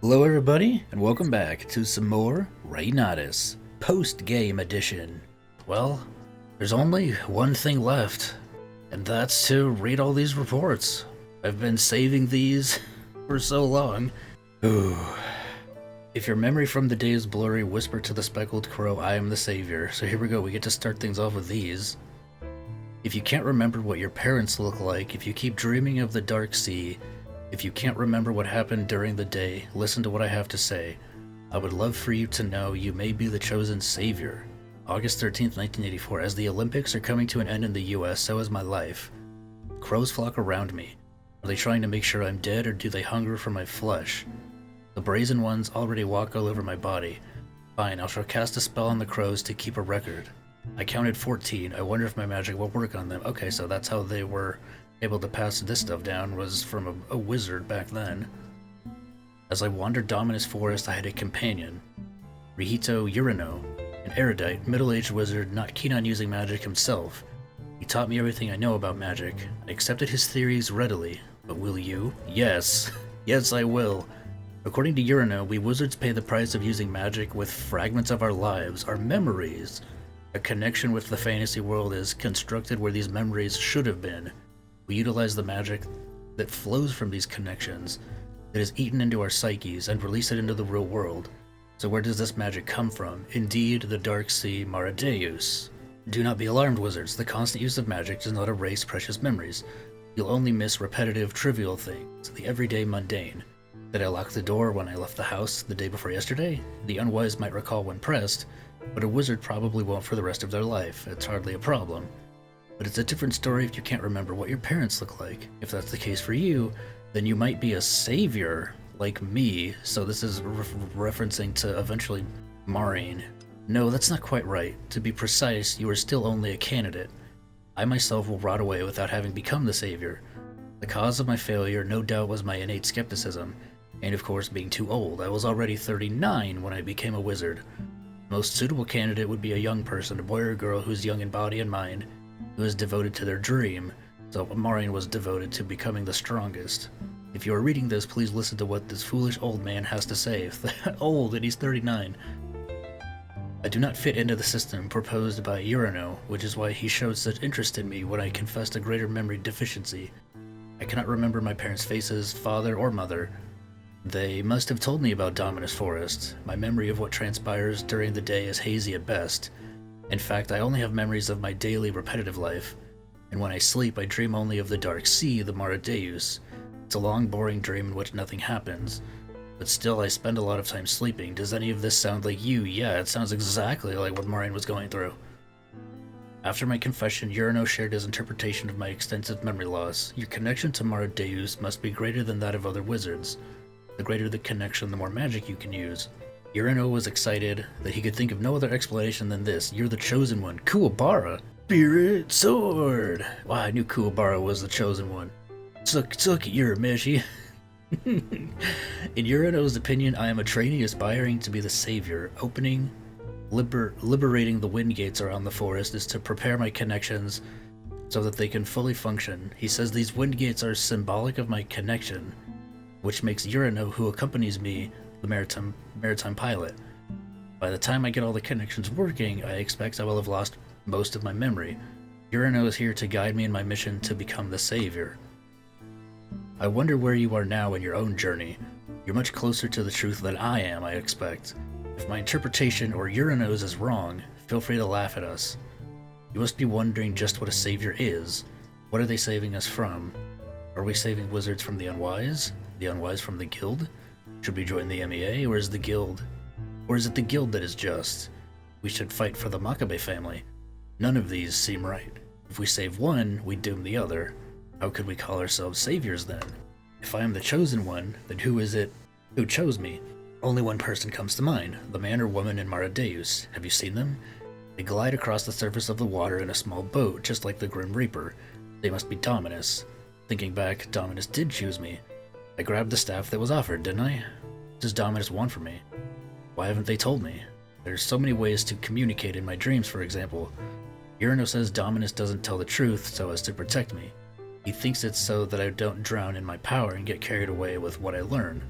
Hello everybody, and welcome back to some more Reynatis, post-game edition. Well, there's only one thing left, and that's to read all these reports. I've been saving these for so long. Ooh. If your memory from the day is blurry, whisper to the Speckled Crow, I am the savior. So here we go, we get to start things off with these. If you can't remember what your parents look like, if you keep dreaming of the dark sea, if you can't remember what happened during the day, listen to what I have to say. I would love for you to know you may be the chosen savior. August 13th, 1984. As the Olympics are coming to an end in the US, so is my life. Crows flock around me. Are they trying to make sure I'm dead, or do they hunger for my flesh? The brazen ones already walk all over my body. Fine, I shall cast a spell on the crows to keep a record. I counted 14. I wonder if my magic will work on them. Okay, so that's how they were able to pass this stuff down, was from a wizard back then. As I wandered Dominus Forest, I had a companion, Rihito Urano, an erudite, middle-aged wizard not keen on using magic himself. He taught me everything I know about magic. I accepted his theories readily, but will you? Yes. Yes, I will. According to Urano, we wizards pay the price of using magic with fragments of our lives, our memories. A connection with the fantasy world is constructed where these memories should have been. We utilize the magic that flows from these connections, that is eaten into our psyches, and release it into the real world. So where does this magic come from? Indeed, the Dark Sea Maradeus. Do not be alarmed, wizards. The constant use of magic does not erase precious memories. You'll only miss repetitive, trivial things, the everyday mundane. Did I lock the door when I left the house the day before yesterday? The unwise might recall when pressed, but a wizard probably won't for the rest of their life. It's hardly a problem. But it's a different story if you can't remember what your parents look like. If that's the case for you, then you might be a savior, like me. So this is referencing to eventually Marine. No, that's not quite right. To be precise, you are still only a candidate. I myself will rot away without having become the savior. The cause of my failure no doubt was my innate skepticism, and of course being too old. I was already 39 when I became a wizard. The most suitable candidate would be a young person, a boy or girl who's young in body and mind, who is devoted to their dream, so Marion was devoted to becoming the strongest. If you are reading this, please listen to what this foolish old man has to say. Old, and he's 39. I do not fit into the system proposed by Urano, which is why he showed such interest in me when I confessed a greater memory deficiency. I cannot remember my parents' faces, father or mother. They must have told me about Dominus Forest. My memory of what transpires during the day is hazy at best. In fact, I only have memories of my daily repetitive life, and when I sleep I dream only of the Dark Sea, the Maradeus. It's a long, boring dream in which nothing happens, but still I spend a lot of time sleeping. Does any of this sound like you? Yeah, it sounds exactly like what Maureen was going through. After my confession, Urano shared his interpretation of my extensive memory loss. Your connection to Maradeus must be greater than that of other wizards. The greater the connection, the more magic you can use. Urano was excited that he could think of no other explanation than this. You're the chosen one. Kuwabara! Spirit Sword! Wow, I knew Kuwabara was the chosen one. Suck it, Urameshi. In Urano's opinion, I am a trainee aspiring to be the savior. Liberating the wind gates around the forest is to prepare my connections so that they can fully function. He says these wind gates are symbolic of my connection, which makes Urano, who accompanies me, the maritime pilot. By the time I get all the connections working, I expect I will have lost most of my memory. Urano is here to guide me in my mission to become the savior. I wonder where you are now in your own journey. You're much closer to the truth than I am, I expect. If my interpretation or Urano's is wrong, feel free to laugh at us. You must be wondering just what a savior is. What are they saving us from? Are we saving wizards from the unwise? The unwise from the guild? Should we join the MEA, or is it the guild that is just? We should fight for the Makabe family. None of these seem right. If we save one, we doom the other. How could we call ourselves saviors then? If I am the chosen one, then who is it who chose me? Only one person comes to mind, the man or woman in Maradeus. Have you seen them? They glide across the surface of the water in a small boat, just like the Grim Reaper. They must be Dominus. Thinking back, Dominus did choose me. I grabbed the staff that was offered, didn't I? What does Dominus want from me? Why haven't they told me? There's so many ways to communicate in my dreams, for example. Urano says Dominus doesn't tell the truth so as to protect me. He thinks it's so that I don't drown in my power and get carried away with what I learn.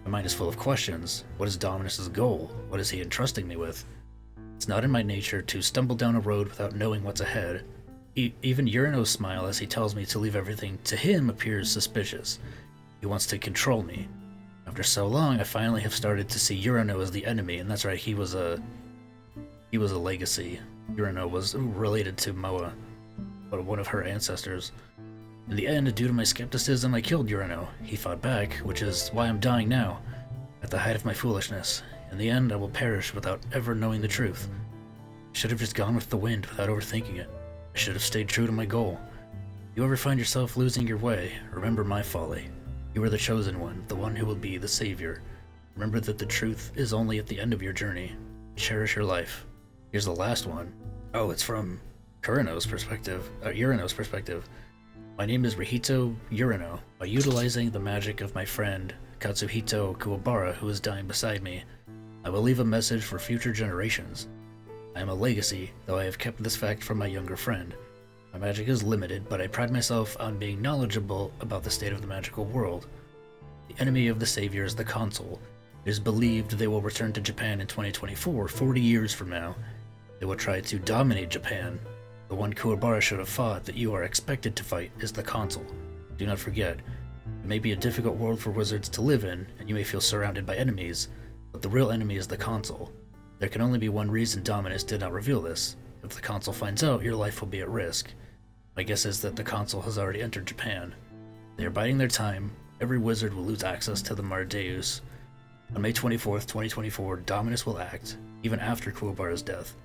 My mind is full of questions. What is Dominus's goal? What is he entrusting me with? It's not in my nature to stumble down a road without knowing what's ahead. Even Urano's smile as he tells me to leave everything to him appears suspicious. He wants to control me. After so long, I finally have started to see Urano as the enemy, and that's right, he was a legacy. Urano was related to Moa, but one of her ancestors. In the end, due to my skepticism, I killed Urano. He fought back, which is why I'm dying now, at the height of my foolishness. In the end, I will perish without ever knowing the truth. I should have just gone with the wind without overthinking it. I should have stayed true to my goal. If you ever find yourself losing your way, remember my folly. You are the chosen one, the one who will be the savior. Remember that the truth is only at the end of your journey. Cherish your life. Here's the last one. Oh, it's from Urano's perspective. My name is Rihito Urano. By utilizing the magic of my friend, Katsuhito Kuwabara, who is dying beside me, I will leave a message for future generations. I am a legacy, though I have kept this fact from my younger friend. My magic is limited, but I pride myself on being knowledgeable about the state of the magical world. The enemy of the savior is the Consul. It is believed they will return to Japan in 2024, 40 years from now. They will try to dominate Japan. The one Kuwabara should have fought that you are expected to fight is the Consul. Do not forget, it may be a difficult world for wizards to live in, and you may feel surrounded by enemies, but the real enemy is the Consul. There can only be one reason Dominus did not reveal this. If the Consul finds out, your life will be at risk. My guess is that the Consul has already entered Japan. They are biding their time. Every wizard will lose access to the Mardeus. On May 24th, 2024, Dominus will act, even after Kuwabara's death.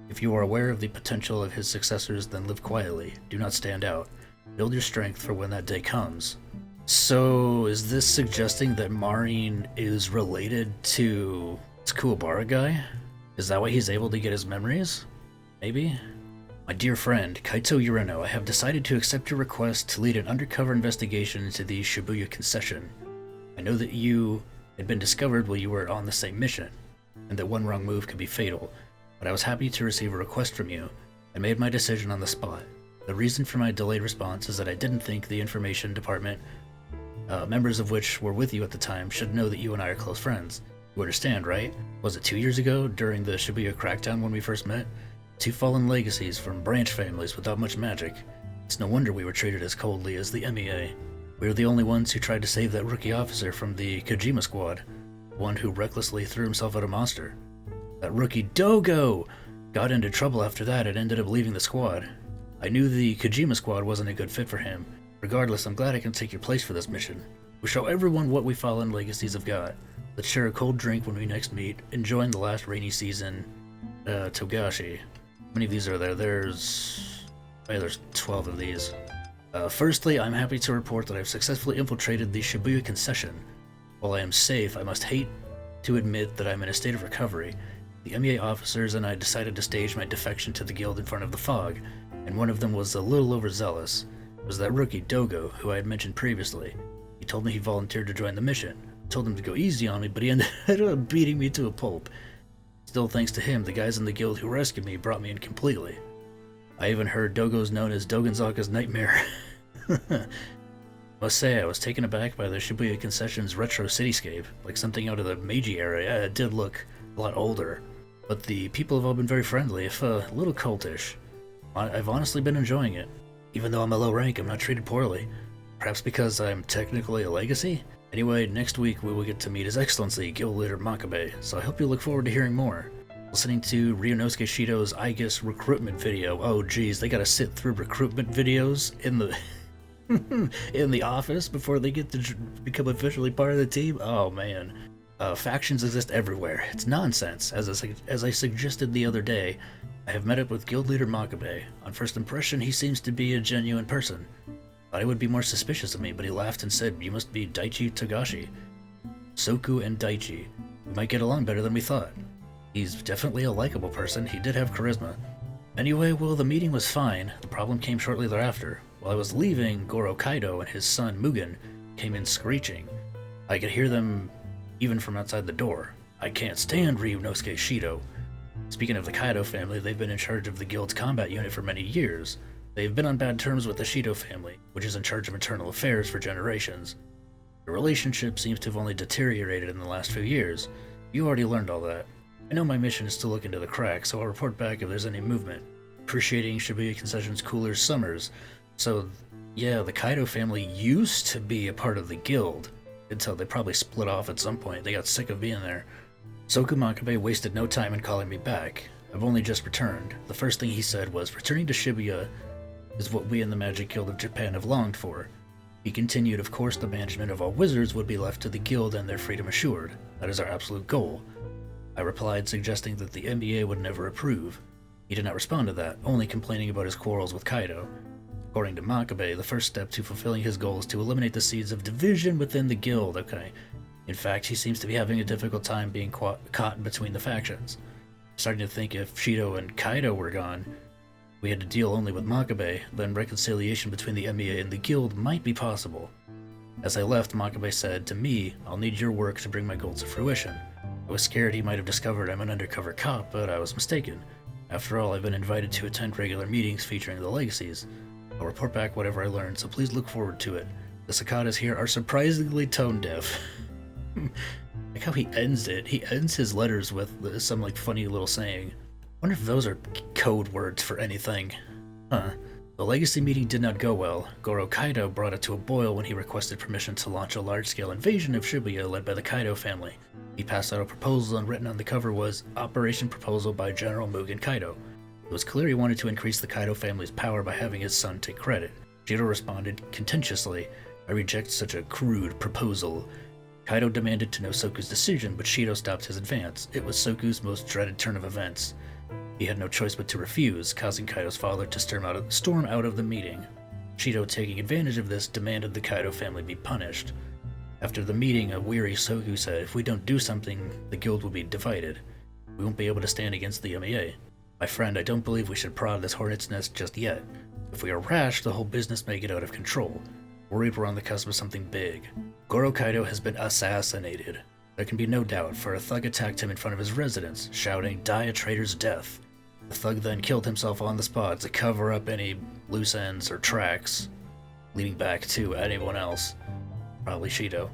If you are aware of the potential of his successors, then live quietly. Do not stand out. Build your strength for when that day comes. So, is this suggesting that Marine is related to this Kuwabara guy? Is that why he's able to get his memories? Maybe? My dear friend, Kaito Urano, I have decided to accept your request to lead an undercover investigation into the Shibuya concession. I know that you had been discovered while you were on the same mission, and that one wrong move could be fatal, but I was happy to receive a request from you. I made my decision on the spot. The reason for my delayed response is that I didn't think the information department, members of which were with you at the time, should know that you and I are close friends. You understand, right? Was it 2 years ago, during the Shibuya crackdown when we first met? Two fallen legacies from branch families without much magic. It's no wonder we were treated as coldly as the MEA. We were the only ones who tried to save that rookie officer from the Kojima squad, one who recklessly threw himself at a monster. That rookie Dogo got into trouble after that and ended up leaving the squad. I knew the Kojima squad wasn't a good fit for him. Regardless, I'm glad I can take your place for this mission. We'll show everyone what we fallen legacies have got. Let's share a cold drink when we next meet, enjoying the last rainy season. Togashi. How many of these are there? There's 12 of these. Firstly, I'm happy to report that I've successfully infiltrated the Shibuya concession. While I am safe, I must hate to admit that I'm in a state of recovery. The MEA officers and I decided to stage my defection to the guild in front of the fog, and one of them was a little overzealous. It was that rookie Dogo, who I had mentioned previously. He told me he volunteered to join the mission. I told him to go easy on me, but he ended up beating me to a pulp. Still, thanks to him, the guys in the guild who rescued me brought me in completely. I even heard Dogo's known as Dogenzaka's nightmare. I must say, I was taken aback by the Shibuya concession's retro cityscape, like something out of the Meiji era. Yeah, it did look a lot older, but the people have all been very friendly, if a little cultish. I've honestly been enjoying it. Even though I'm a low rank, I'm not treated poorly. Perhaps because I'm technically a legacy? Anyway, next week we will get to meet His Excellency, Guild Leader Makabe, so I hope you look forward to hearing more. Listening to Ryunosuke Shido's Aegis recruitment video. Oh geez, they gotta sit through recruitment videos in the in the office before they get to become officially part of the team? Oh man. Factions exist everywhere. It's nonsense. As I suggested the other day, I have met up with Guild Leader Makabe. On first impression, he seems to be a genuine person. Thought he would be more suspicious of me, but he laughed and said, "You must be Daichi Togashi." Soku and Daichi. We might get along better than we thought. He's definitely a likable person. He did have charisma. Anyway, well, the meeting was fine. The problem came shortly thereafter. While I was leaving, Goro Kaido and his son Mugen came in screeching. I could hear them even from outside the door. I can't stand Ryunosuke Shido. Speaking of the Kaido family, they've been in charge of the guild's combat unit for many years. They've been on bad terms with the Shido family, which is in charge of internal affairs for generations. The relationship seems to have only deteriorated in the last few years. You already learned all that. I know my mission is to look into the cracks, so I'll report back if there's any movement. Appreciating Shibuya Concession's cooler summers. So, yeah, the Kaido family used to be a part of the guild, until they probably split off at some point. They got sick of being there. Soku Makabe wasted no time in calling me back. I've only just returned. The first thing he said was, returning to Shibuya is what we in the Magic Guild of Japan have longed for. He continued, of course, the management of all wizards would be left to the guild and their freedom assured. That is our absolute goal. I replied, suggesting that the NBA would never approve. He did not respond to that, only complaining about his quarrels with Kaido. According to Makabe, the first step to fulfilling his goal is to eliminate the seeds of division within the guild, okay? In fact, he seems to be having a difficult time being caught between the factions. I'm starting to think if Shido and Kaido were gone, we had to deal only with Makabe, then reconciliation between the NBA and the guild might be possible. As I left, Makabe said, to me, I'll need your work to bring my goals to fruition. I was scared he might have discovered I'm an undercover cop, but I was mistaken. After all, I've been invited to attend regular meetings featuring the legacies. I'll report back whatever I learn, so please look forward to it. The cicadas here are surprisingly tone deaf. Like how he ends it. He ends his letters with some funny little saying. Wonder if those are code words for anything. Huh. The legacy meeting did not go well. Goro Kaido brought it to a boil when he requested permission to launch a large-scale invasion of Shibuya led by the Kaido family. He passed out a proposal, and written on the cover was, Operation Proposal by General Mugen Kaido. It was clear he wanted to increase the Kaido family's power by having his son take credit. Shido responded contentiously, I reject such a crude proposal. Kaido demanded to know Soku's decision, but Shido stopped his advance. It was Soku's most dreaded turn of events. He had no choice but to refuse, causing Kaido's father to storm out of the meeting. Shido, taking advantage of this, demanded the Kaido family be punished. After the meeting, a weary Soku said, if we don't do something, the guild will be divided. We won't be able to stand against the MEA. My friend, I don't believe we should prod this hornet's nest just yet. If we are rash, the whole business may get out of control. Worried we're on the cusp of something big. Goro Kaido has been assassinated. There can be no doubt, for a thug attacked him in front of his residence, shouting, die a traitor's death. The thug then killed himself on the spot to cover up any loose ends or tracks leading back to anyone else. Probably Shido.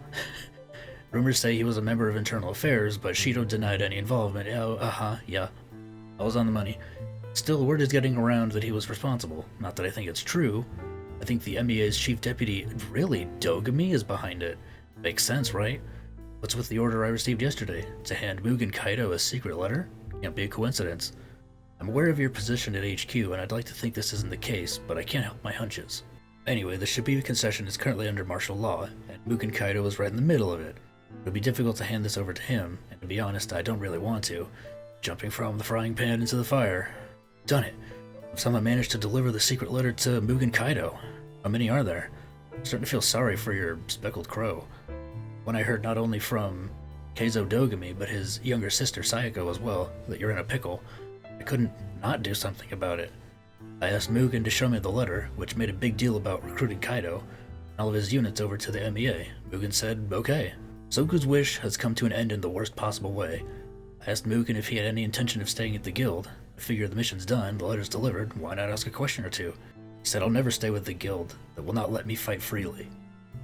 Rumors say he was a member of Internal Affairs, but Shido denied any involvement. Oh, yeah. I was on the money. Still, word is getting around that he was responsible. Not that I think it's true. I think the MEA's chief deputy, really, Dogami, is behind it. Makes sense, right? What's with the order I received yesterday? To hand Mugen Kaido a secret letter? Can't be a coincidence. I'm aware of your position at HQ, and I'd like to think this isn't the case, but I can't help my hunches. Anyway, the Shibuya concession is currently under martial law, and Mugen Kaido is right in the middle of it. It would be difficult to hand this over to him, and to be honest, I don't really want to. Jumping from the frying pan into the fire. Done it. If someone managed to deliver the secret letter to Mugen Kaido, how many are there? I'm starting to feel sorry for your Speckled Crow. When I heard not only from Keizo Dogami, but his younger sister Sayako as well, that you're in a pickle, I couldn't not do something about it. I asked Mugen to show me the letter, which made a big deal about recruiting Kaido and all of his units over to the MEA. Mugen said, okay. Soku's wish has come to an end in the worst possible way. I asked Mugen if he had any intention of staying at the guild. I figure the mission's done, the letter's delivered, why not ask a question or two? He said, I'll never stay with the guild, that will not let me fight freely.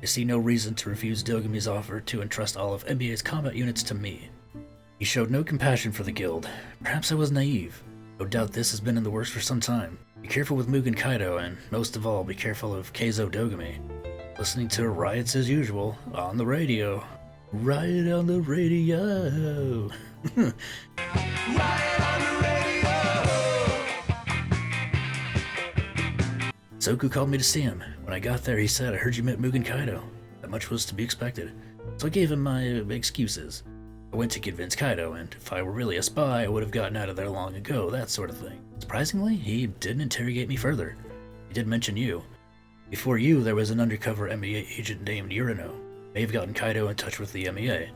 I see no reason to refuse Dogami's offer to entrust all of MEA's combat units to me. He showed no compassion for the guild. Perhaps I was naive. No doubt this has been in the works for some time. Be careful with Mugen Kaido, and most of all, be careful of Keizo Dogami. Listening to riots as usual, on the radio. Riot on the radio! Riot on the radio! Soku called me to see him. When I got there, he said, I heard you met Mugen Kaido. That much was to be expected. So I gave him my excuses. I went to convince Kaido, and if I were really a spy, I would have gotten out of there long ago, that sort of thing. Surprisingly, he didn't interrogate me further. He did mention you. Before you, there was an undercover MEA agent named Urano. May have gotten Kaido in touch with the MEA.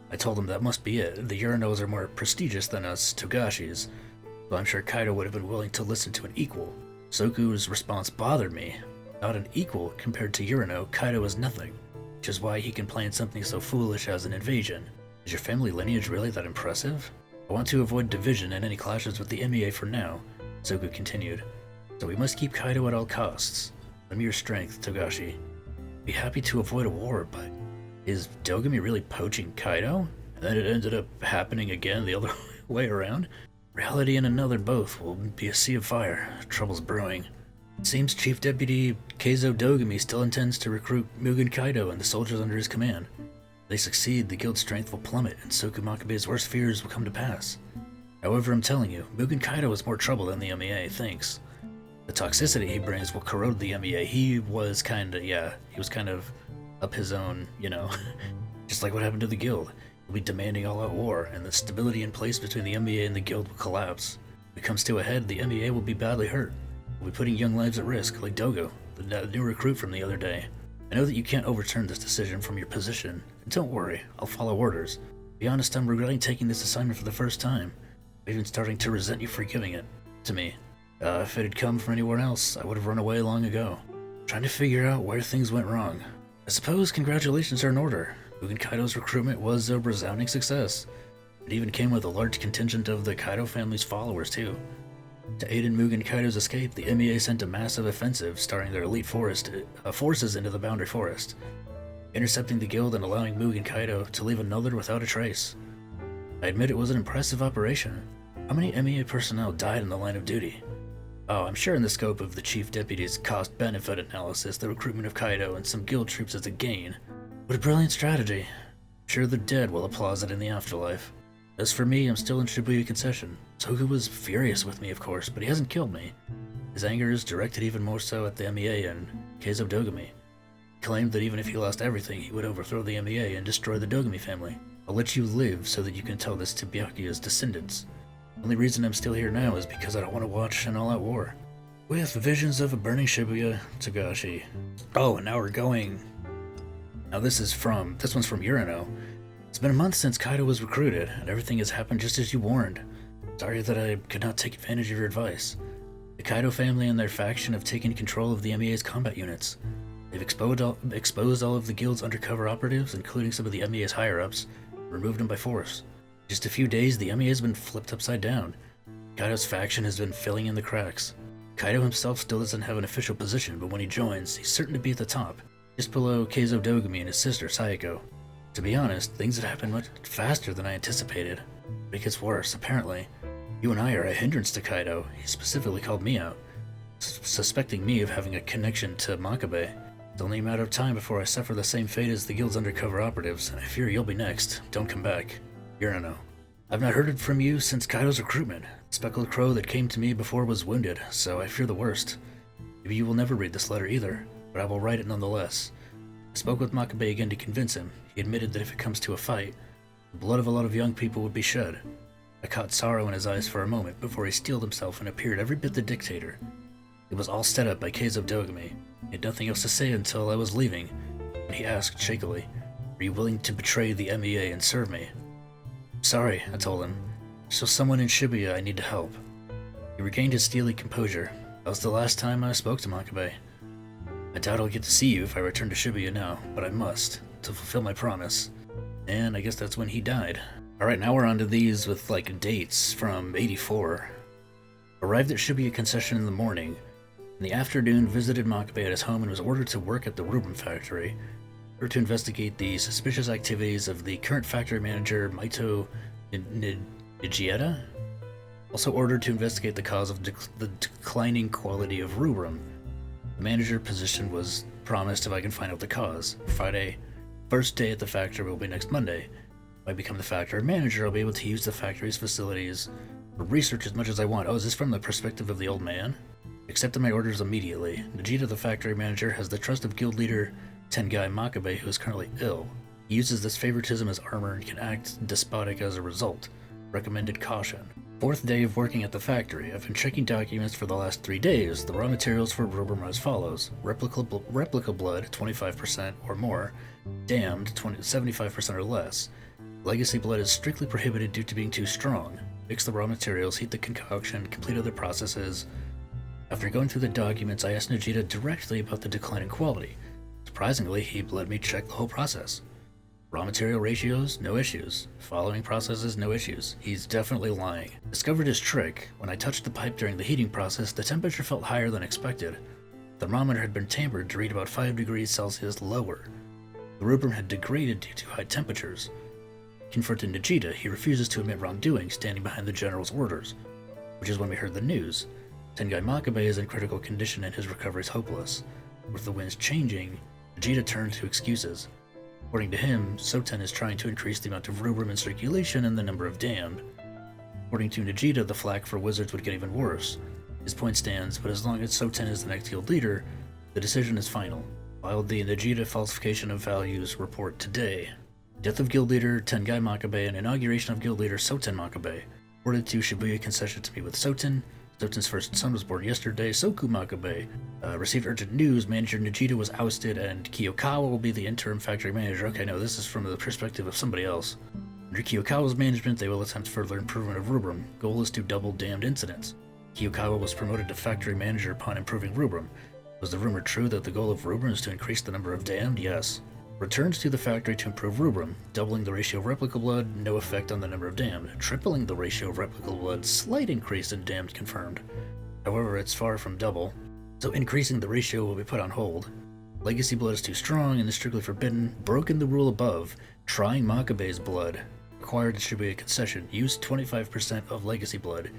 I told him that must be it. The Uranos are more prestigious than us Togashis, so I'm sure Kaido would have been willing to listen to an equal. Soku's response bothered me. Not an equal compared to Urano, Kaido is nothing, which is why he can plan something so foolish as an invasion. Is your family lineage really that impressive? I want to avoid division and any clashes with the MEA for now, Soku continued. So we must keep Kaido at all costs. Lend me your strength, Togashi. Be happy to avoid a war, but Is Dogami really poaching Kaido? And then it ended up happening again the other way around? Reality and another both will be a sea of fire. Trouble's brewing. It seems Chief Deputy Keizo Dogami still intends to recruit Mugen Kaido and the soldiers under his command. If they succeed, the guild's strength will plummet, and Soku Makabe's worst fears will come to pass. However, I'm telling you, Mugen Kaido is more trouble than the MEA thinks. The toxicity he brings will corrode the MEA. He was kind of up his own, just like what happened to the guild. He'll be demanding all-out war, and the stability in place between the MEA and the guild will collapse. If it comes to a head, the MEA will be badly hurt. We'll be putting young lives at risk, like Dogo, the new recruit from the other day. I know that you can't overturn this decision from your position, and don't worry, I'll follow orders. To be honest, I'm regretting taking this assignment for the first time. I'm even starting to resent you for giving it to me. If it had come from anyone else, I would have run away long ago. Trying to figure out where things went wrong. I suppose congratulations are in order. Mugen Kaido's recruitment was a resounding success. It even came with a large contingent of the Kaido family's followers, too. To aid in Mugen Kaido's escape, the MEA sent a massive offensive starring their elite forces into the Boundary Forest, intercepting the guild and allowing Mugen Kaido to leave another without a trace. I admit it was an impressive operation. How many MEA personnel died in the line of duty? Oh, I'm sure in the scope of the Chief Deputy's cost-benefit analysis, the recruitment of Kaido and some guild troops is a gain. What a brilliant strategy. I'm sure the dead will applaud it in the afterlife. As for me, I'm still in Shibuya Concession. Soku was furious with me, of course, but he hasn't killed me. His anger is directed even more so at the MEA and Keizo Dogami. He claimed that even if he lost everything, he would overthrow the MEA and destroy the Dogami family. I'll let you live so that you can tell this to Byakuya's descendants. The only reason I'm still here now is because I don't want to watch an all-out war. With visions of a burning Shibuya, Togashi. Oh, and now we're going... Now this one's from Urano. It's been a month since Kaido was recruited, and everything has happened just as you warned. Sorry that I could not take advantage of your advice. The Kaido family and their faction have taken control of the MEA's combat units. They've exposed all of the guild's undercover operatives, including some of the MEA's higher-ups, and removed them by force. In just a few days, the MEA has been flipped upside down. Kaido's faction has been filling in the cracks. Kaido himself still doesn't have an official position, but when he joins, he's certain to be at the top, just below Keizo Dogami and his sister, Sayako. To be honest, things have happened much faster than I anticipated. But it gets worse, apparently. You and I are a hindrance to Kaido. He specifically called me out, suspecting me of having a connection to Makabe. It's only a matter of time before I suffer the same fate as the guild's undercover operatives, and I fear you'll be next. Don't come back. Urano. I've not heard from you since Kaido's recruitment. The Speckled Crow that came to me before was wounded, so I fear the worst. Maybe you will never read this letter either, but I will write it nonetheless. I spoke with Makabe again to convince him. He admitted that if it comes to a fight, the blood of a lot of young people would be shed. I caught sorrow in his eyes for a moment before he steeled himself and appeared every bit the dictator. It was all set up by Keizo Dogami. He had nothing else to say until I was leaving, and he asked shakily, "Are you willing to betray the MEA and serve me?" "Sorry," I told him. "So someone in Shibuya I need to help." He regained his steely composure. That was the last time I spoke to Makabe. I doubt I'll get to see you if I return to Shibuya now, but I must, to fulfill my promise. And I guess that's when he died. Alright, now we're on to these with, dates from 84. Arrived at Shibuya Concession in the morning. In the afternoon, visited Makabe at his home and was ordered to work at the Rubrum factory, or to investigate the suspicious activities of the current factory manager, Maito Nijieta. Also ordered to investigate the cause of the declining quality of Rubrum. The manager position was promised if I can find out the cause. Friday, first day at the factory will be next Monday. If I become the factory manager, I'll be able to use the factory's facilities for research as much as I want. Oh, is this from the perspective of the old man? Accepted my orders immediately. Nijieta, the factory manager, has the trust of guild leader Tengai Makabe, who is currently ill. He uses this favoritism as armor and can act despotic as a result. Recommended caution. Fourth day of working at the factory. I've been checking documents for the last 3 days. The raw materials for Rubrum are as follows. Replica blood, 25% or more. Damned, 75% or less. Legacy blood is strictly prohibited due to being too strong. Mix the raw materials, heat the concoction, complete other processes. After going through the documents, I asked Nijieta directly about the declining quality. Surprisingly, he let me check the whole process. Raw material ratios, no issues. Following processes, no issues. He's definitely lying. Discovered his trick. When I touched the pipe during the heating process, the temperature felt higher than expected. The thermometer had been tampered to read about 5 degrees Celsius lower. The rubrum had degraded due to high temperatures. Confronting Nagita, he refuses to admit wrongdoing, standing behind the general's orders, which is when we heard the news. Tengai Makabe is in critical condition and his recovery is hopeless. With the winds changing, Nagita turned to excuses. According to him, Soten is trying to increase the amount of rubrum in circulation and the number of damned. According to Nagita, the flak for wizards would get even worse. His point stands, but as long as Soten is the next guild leader, the decision is final. Filed the Nagita falsification of values report today. Death of guild leader Tengai Makabe and inauguration of guild leader Soten Makabe. Reported to Shibuya concession to meet with Soten. Soten's first son was born yesterday. Soku Makabe received urgent news. Manager Nagita was ousted and Kiyokawa will be the interim factory manager. Okay, no, this is from the perspective of somebody else. Under Kiyokawa's management, they will attempt further improvement of rubrum. Goal is to double damned incidents. Kiyokawa was promoted to factory manager upon improving rubrum. Was the rumor true that the goal of rubrum is to increase the number of damned? Yes. Returns to the factory to improve rubrum. Doubling the ratio of replicable blood, no effect on the number of damned. Tripling the ratio of replicable blood, slight increase in damned confirmed. However, it's far from double, so increasing the ratio will be put on hold. Legacy blood is too strong and is strictly forbidden. Broken the rule above. Trying Makabe's blood. Acquired at Shibuya concession. Use 25% of legacy blood.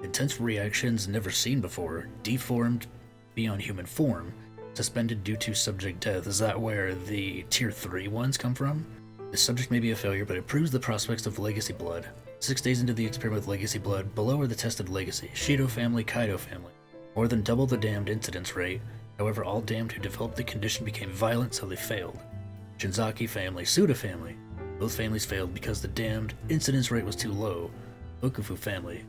Intense reactions never seen before. Deformed beyond human form. Suspended due to subject death. Is that where the tier 3 ones come from? The subject may be a failure, but it proves the prospects of legacy blood. 6 days into the experiment with legacy blood, below are the tested legacy. Shido family, Kaido family. More than double the damned incidence rate. However, all damned who developed the condition became violent, so they failed. Shinzaki family, Suda family. Both families failed because the damned incidence rate was too low. Okufu family.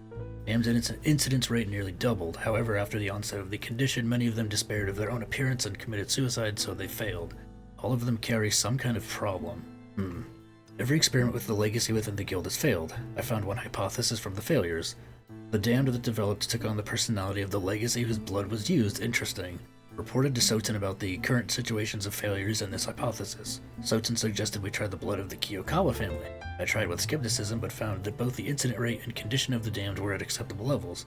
Damned incidence rate nearly doubled. However, after the onset of the condition, many of them despaired of their own appearance and committed suicide, so they failed. All of them carry some kind of problem. Every experiment with the legacy within the guild has failed. I found one hypothesis from the failures. The damned that developed took on the personality of the legacy whose blood was used. Interesting. Reported to Soten about the current situations of failures in this hypothesis. Soten suggested we try the blood of the Kiyokawa family. I tried with skepticism, but found that both the incident rate and condition of the damned were at acceptable levels.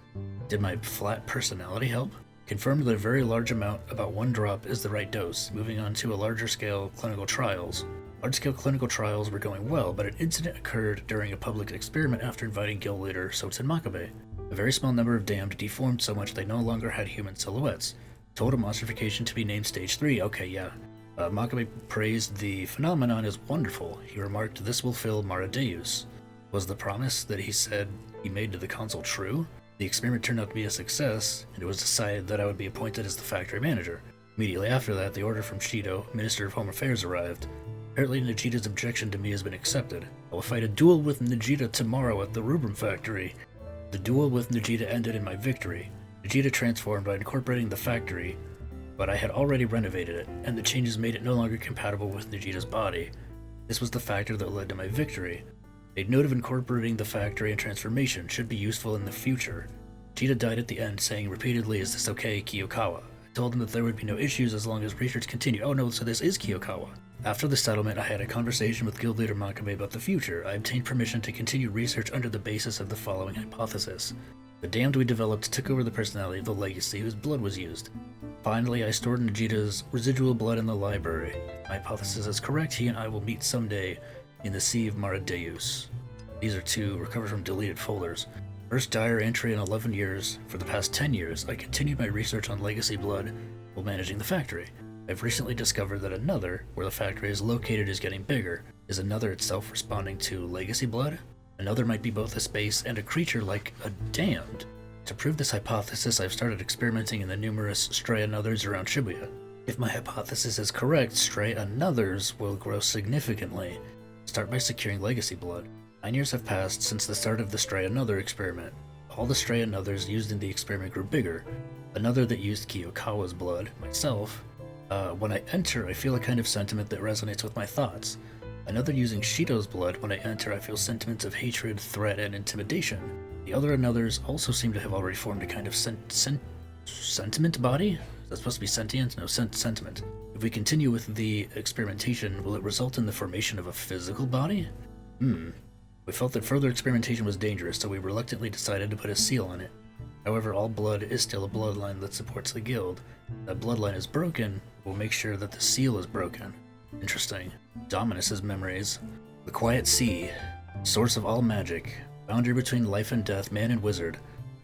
Did my flat personality help? Confirmed that a very large amount, about 1 drop, is the right dose. Moving on to a larger scale clinical trials. Large-scale clinical trials were going well, but an incident occurred during a public experiment after inviting guild leader Soten Makabe. A very small number of damned deformed so much they no longer had human silhouettes. Total monstrification to be named Stage 3. Okay, yeah. Makabe praised the phenomenon as wonderful. He remarked, "This will fill Maradeus." Was the promise that he said he made to the council true? The experiment turned out to be a success, and it was decided that I would be appointed as the factory manager. Immediately after that, the order from Shido, Minister of Home Affairs, arrived. Apparently Nagita's objection to me has been accepted. I will fight a duel with Nagita tomorrow at the rubrum factory. The duel with Nagita ended in my victory. Nagita transformed by incorporating the factory, but I had already renovated it, and the changes made it no longer compatible with Nagita's body. This was the factor that led to my victory. Made note of incorporating the factory and transformation should be useful in the future. Nagita died at the end, saying repeatedly, "Is this okay, Kiyokawa?" I told him that there would be no issues as long as research continued. Oh no, so this is Kiyokawa. After the settlement, I had a conversation with guild leader Makabe about the future. I obtained permission to continue research under the basis of the following hypothesis. The damned we developed took over the personality of the legacy whose blood was used. Finally, I stored Nagita's residual blood in the library. My hypothesis is correct. He and I will meet someday in the Sea of Maradeus. These are 2 recovered from deleted folders. First diary entry in 11 years. For the past 10 years, I continued my research on legacy blood while managing the factory. I've recently discovered that another, where the factory is located, is getting bigger. Is another itself responding to legacy blood? Another might be both a space and a creature like a damned. To prove this hypothesis, I've started experimenting in the numerous stray anothers around Shibuya. If my hypothesis is correct, stray anothers will grow significantly. Start by securing legacy blood. 9 years have passed since the start of the stray another experiment. All the stray anothers used in the experiment grew bigger. Another that used Kiyokawa's blood, myself. When I enter, I feel a kind of sentiment that resonates with my thoughts. Another using Shido's blood. When I enter, I feel sentiments of hatred, threat, and intimidation. The other anothers also seem to have already formed a kind of sentiment body? Is that supposed to be sentient? No, sentiment. If we continue with the experimentation, will it result in the formation of a physical body? We felt that further experimentation was dangerous, so we reluctantly decided to put a seal on it. However, all blood is still a bloodline that supports the guild. If that bloodline is broken, we'll make sure that the seal is broken. Interesting. Dominus Memories. The quiet sea, source of all magic, boundary between life and death, man and wizard.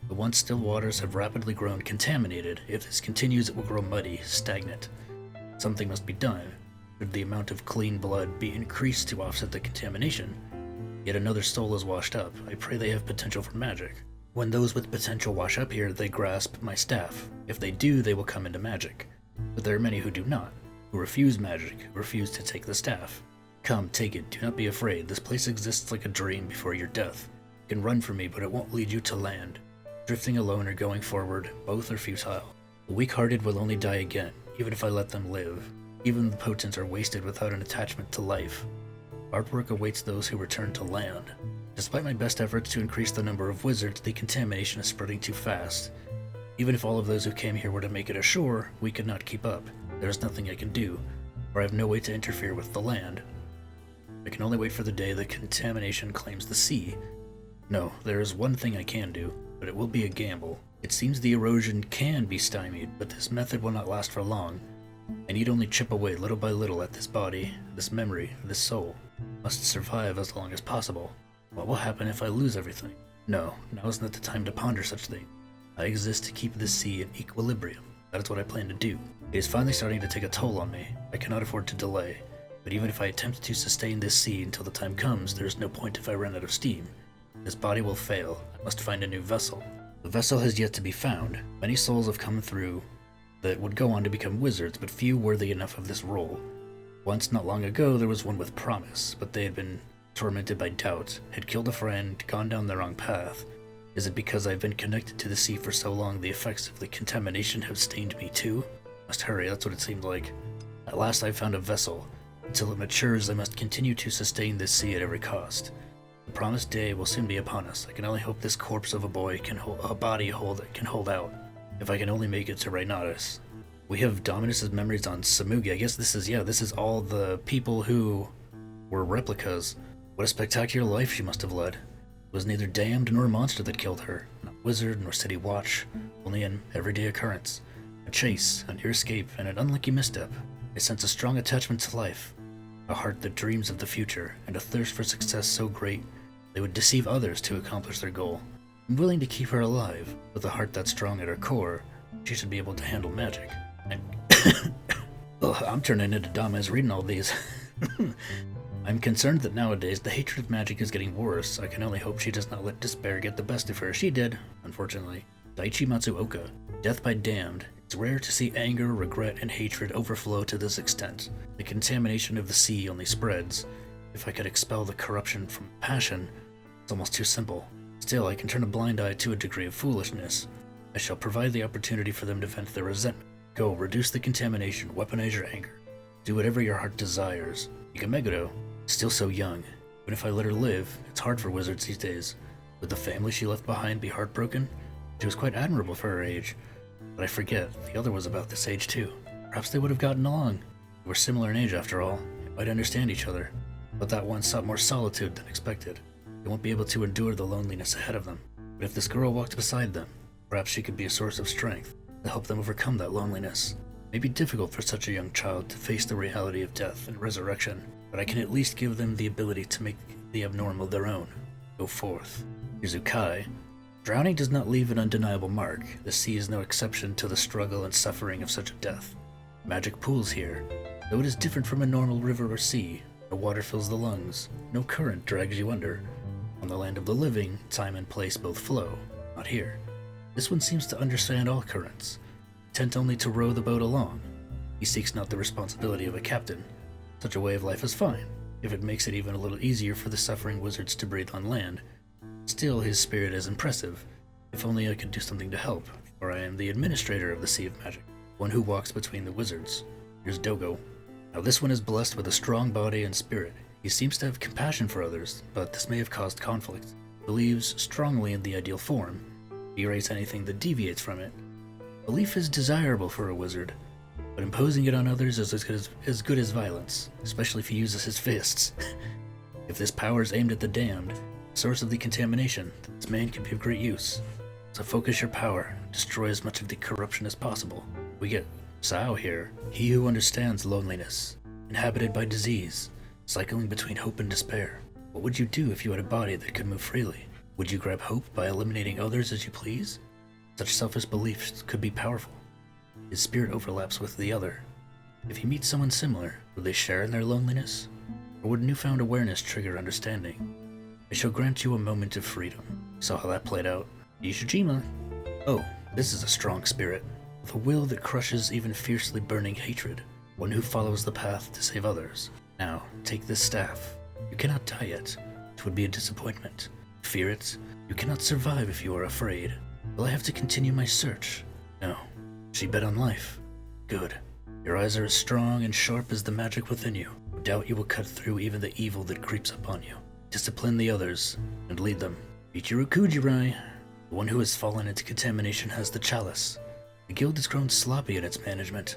The once still waters have rapidly grown contaminated. If this continues, it will grow muddy, stagnant. Something must be done. Should the amount of clean blood be increased to offset the contamination? Yet another soul is washed up. I pray they have potential for magic. When those with potential wash up here, they grasp my staff. If they do, they will come into magic. But there are many who do not, who refuse magic, who refuse to take the staff. Come, take it. Do not be afraid. This place exists like a dream before your death. You can run from me, but it won't lead you to land. Drifting alone or going forward, both are futile. The weak-hearted will only die again, even if I let them live. Even the potent are wasted without an attachment to life. Artwork awaits those who return to land. Despite my best efforts to increase the number of wizards, the contamination is spreading too fast. Even if all of those who came here were to make it ashore, we could not keep up. There is nothing I can do, for I have no way to interfere with the land. I can only wait for the day the contamination claims the sea. No, there is one thing I can do, but it will be a gamble. It seems the erosion can be stymied, but this method will not last for long. I need only chip away little by little at this body, this memory, this soul. Must survive as long as possible. What will happen if I lose everything? No, now is not the time to ponder such things. I exist to keep this sea in equilibrium. That is what I plan to do. It is finally starting to take a toll on me. I cannot afford to delay. But even if I attempt to sustain this sea until the time comes, there is no point if I run out of steam. This body will fail. I must find a new vessel. The vessel has yet to be found. Many souls have come through that would go on to become wizards, but few worthy enough of this role. Once, not long ago, there was one with promise, but they had been tormented by doubt, had killed a friend, gone down the wrong path. Is it because I've been connected to the sea for so long the effects of the contamination have stained me too? Must hurry, that's what it seemed like. At last I found a vessel. Until it matures, I must continue to sustain this sea at every cost. The promised day will soon be upon us. I can only hope this corpse of a boy can hold can hold out. If I can only make it to Reynatis. We have Dominus Memories on Samugi. I guess this is all the people who were replicas. What a spectacular life she must have led. It was neither damned nor a monster that killed her. Not wizard nor city watch. Only an everyday occurrence. A chase, a near escape, and an unlucky misstep. I sense a strong attachment to life. A heart that dreams of the future, and a thirst for success so great they would deceive others to accomplish their goal. I'm willing to keep her alive. With a heart that strong at her core, she should be able to handle magic. And ugh, I'm turning into dumbass reading all these. I'm concerned that nowadays the hatred of magic is getting worse. I can only hope she does not let despair get the best of her. She did, unfortunately. Daichi Matsuoka, Death by Damned. It's rare to see anger, regret, and hatred overflow to this extent. The contamination of the sea only spreads. If I could expel the corruption from passion, it's almost too simple. Still, I can turn a blind eye to a degree of foolishness. I shall provide the opportunity for them to vent their resentment. Go, reduce the contamination, weaponize your anger. Do whatever your heart desires. Ikameguro, still so young. Even if I let her live, it's hard for wizards these days. Would the family she left behind be heartbroken? She was quite admirable for her age. But I forget, the other was about this age too. Perhaps they would have gotten along. They were similar in age after all. They might understand each other. But that one sought more solitude than expected. They won't be able to endure the loneliness ahead of them. But if this girl walked beside them, perhaps she could be a source of strength to help them overcome that loneliness. It may be difficult for such a young child to face the reality of death and resurrection, but I can at least give them the ability to make the abnormal their own. Go forth. Izukai. Drowning does not leave an undeniable mark. The sea is no exception to the struggle and suffering of such a death. Magic pools here, though it is different from a normal river or sea. No water fills the lungs, no current drags you under. On the land of the living, time and place both flow. Not here. This one seems to understand all currents, intent only to row the boat along. He seeks not the responsibility of a captain. Such a way of life is fine, if it makes it even a little easier for the suffering wizards to breathe on land. Still, his spirit is impressive. If only I could do something to help, for I am the administrator of the Sea of Magic, one who walks between the wizards. Here's Dogo. Now this one is blessed with a strong body and spirit. He seems to have compassion for others, but this may have caused conflict. He believes strongly in the ideal form. He erases anything that deviates from it. Belief is desirable for a wizard, but imposing it on others is as good as violence, especially if he uses his fists. If this power is aimed at the damned, source of the contamination, this man can be of great use. So focus your power, destroy as much of the corruption as possible. We get Sao here, he who understands loneliness, inhabited by disease. cycling between hope and despair. What would you do if you had a body that could move freely? Would you grab hope by eliminating others as you please? Such selfish beliefs could be powerful. His spirit overlaps with the other. If you meet someone similar, will they share in their loneliness? Or would newfound awareness trigger understanding? I shall grant you a moment of freedom. Saw how that played out. Ishijima. Oh, this is a strong spirit, with a will that crushes even fiercely burning hatred, one who follows the path to save others. Now, take this staff. You cannot die yet. It would be a disappointment. Fear it. You cannot survive if you are afraid. Will I have to continue my search? No. She bet on life. Good. Your eyes are as strong and sharp as the magic within you. No doubt you will cut through even the evil that creeps upon you. Discipline the others, and lead them. Ichiro Kujirai, the one who has fallen into contamination, has the chalice. The guild has grown sloppy in its management.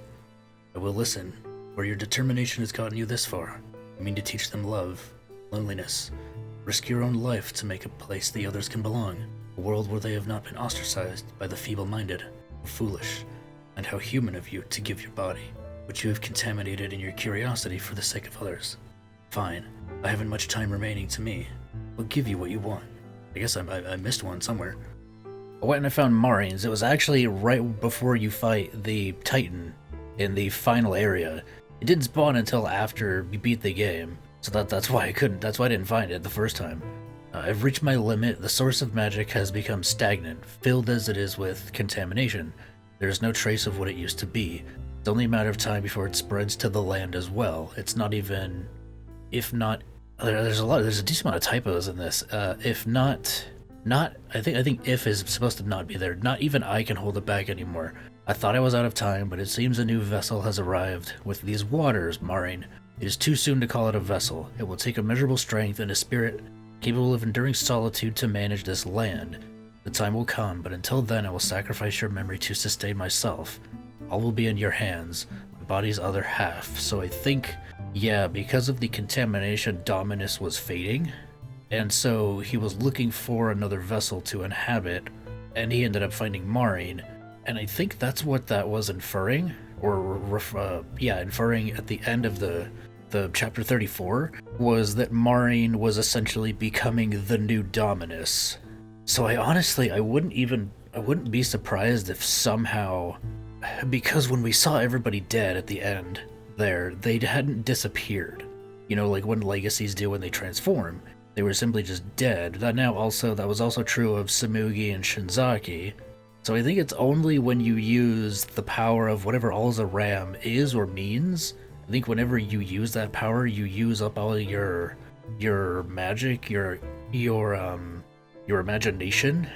I will listen, where your determination has gotten you this far. You mean to teach them love, loneliness, risk your own life to make a place the others can belong, a world where they have not been ostracized by the feeble-minded or foolish, and how human of you to give your body, which you have contaminated in your curiosity for the sake of others. Fine, I haven't much time remaining to me. I'll give you what you want. I guess I missed one somewhere. I went and I found Marines. It was actually right before you fight the Titan in the final area. It didn't spawn until after you beat the game, so that's why I didn't find it the first time. I've reached my limit. The source of magic has become stagnant, filled as it is with contamination. There's no trace of what it used to be. It's only a matter of time before it spreads to the land as well. It's not even, if not, there's a decent amount of typos in this. If not, I think if is supposed to not be there. Not even I can hold it back anymore. I thought I was out of time, but it seems a new vessel has arrived with these waters, Marine. It is too soon to call it a vessel. It will take immeasurable strength and a spirit capable of enduring solitude to manage this land. The time will come, but until then I will sacrifice your memory to sustain myself. All will be in your hands, my body's other half. So I think, yeah, because of the contamination, Dominus was fading, and so he was looking for another vessel to inhabit, and he ended up finding Marine, and I think that's what that was inferring, inferring at the end of the chapter 34, was that Marine was essentially becoming the new Dominus. So I wouldn't be surprised if somehow, because when we saw everybody dead at the end there, they hadn't disappeared. You know, like when legacies do when they transform. They were simply just dead. That was also true of Samugi and Shinzaki. So I think it's only when you use the power of whatever Alza Ram is or means. I think whenever you use that power, you use up all your magic, your imagination,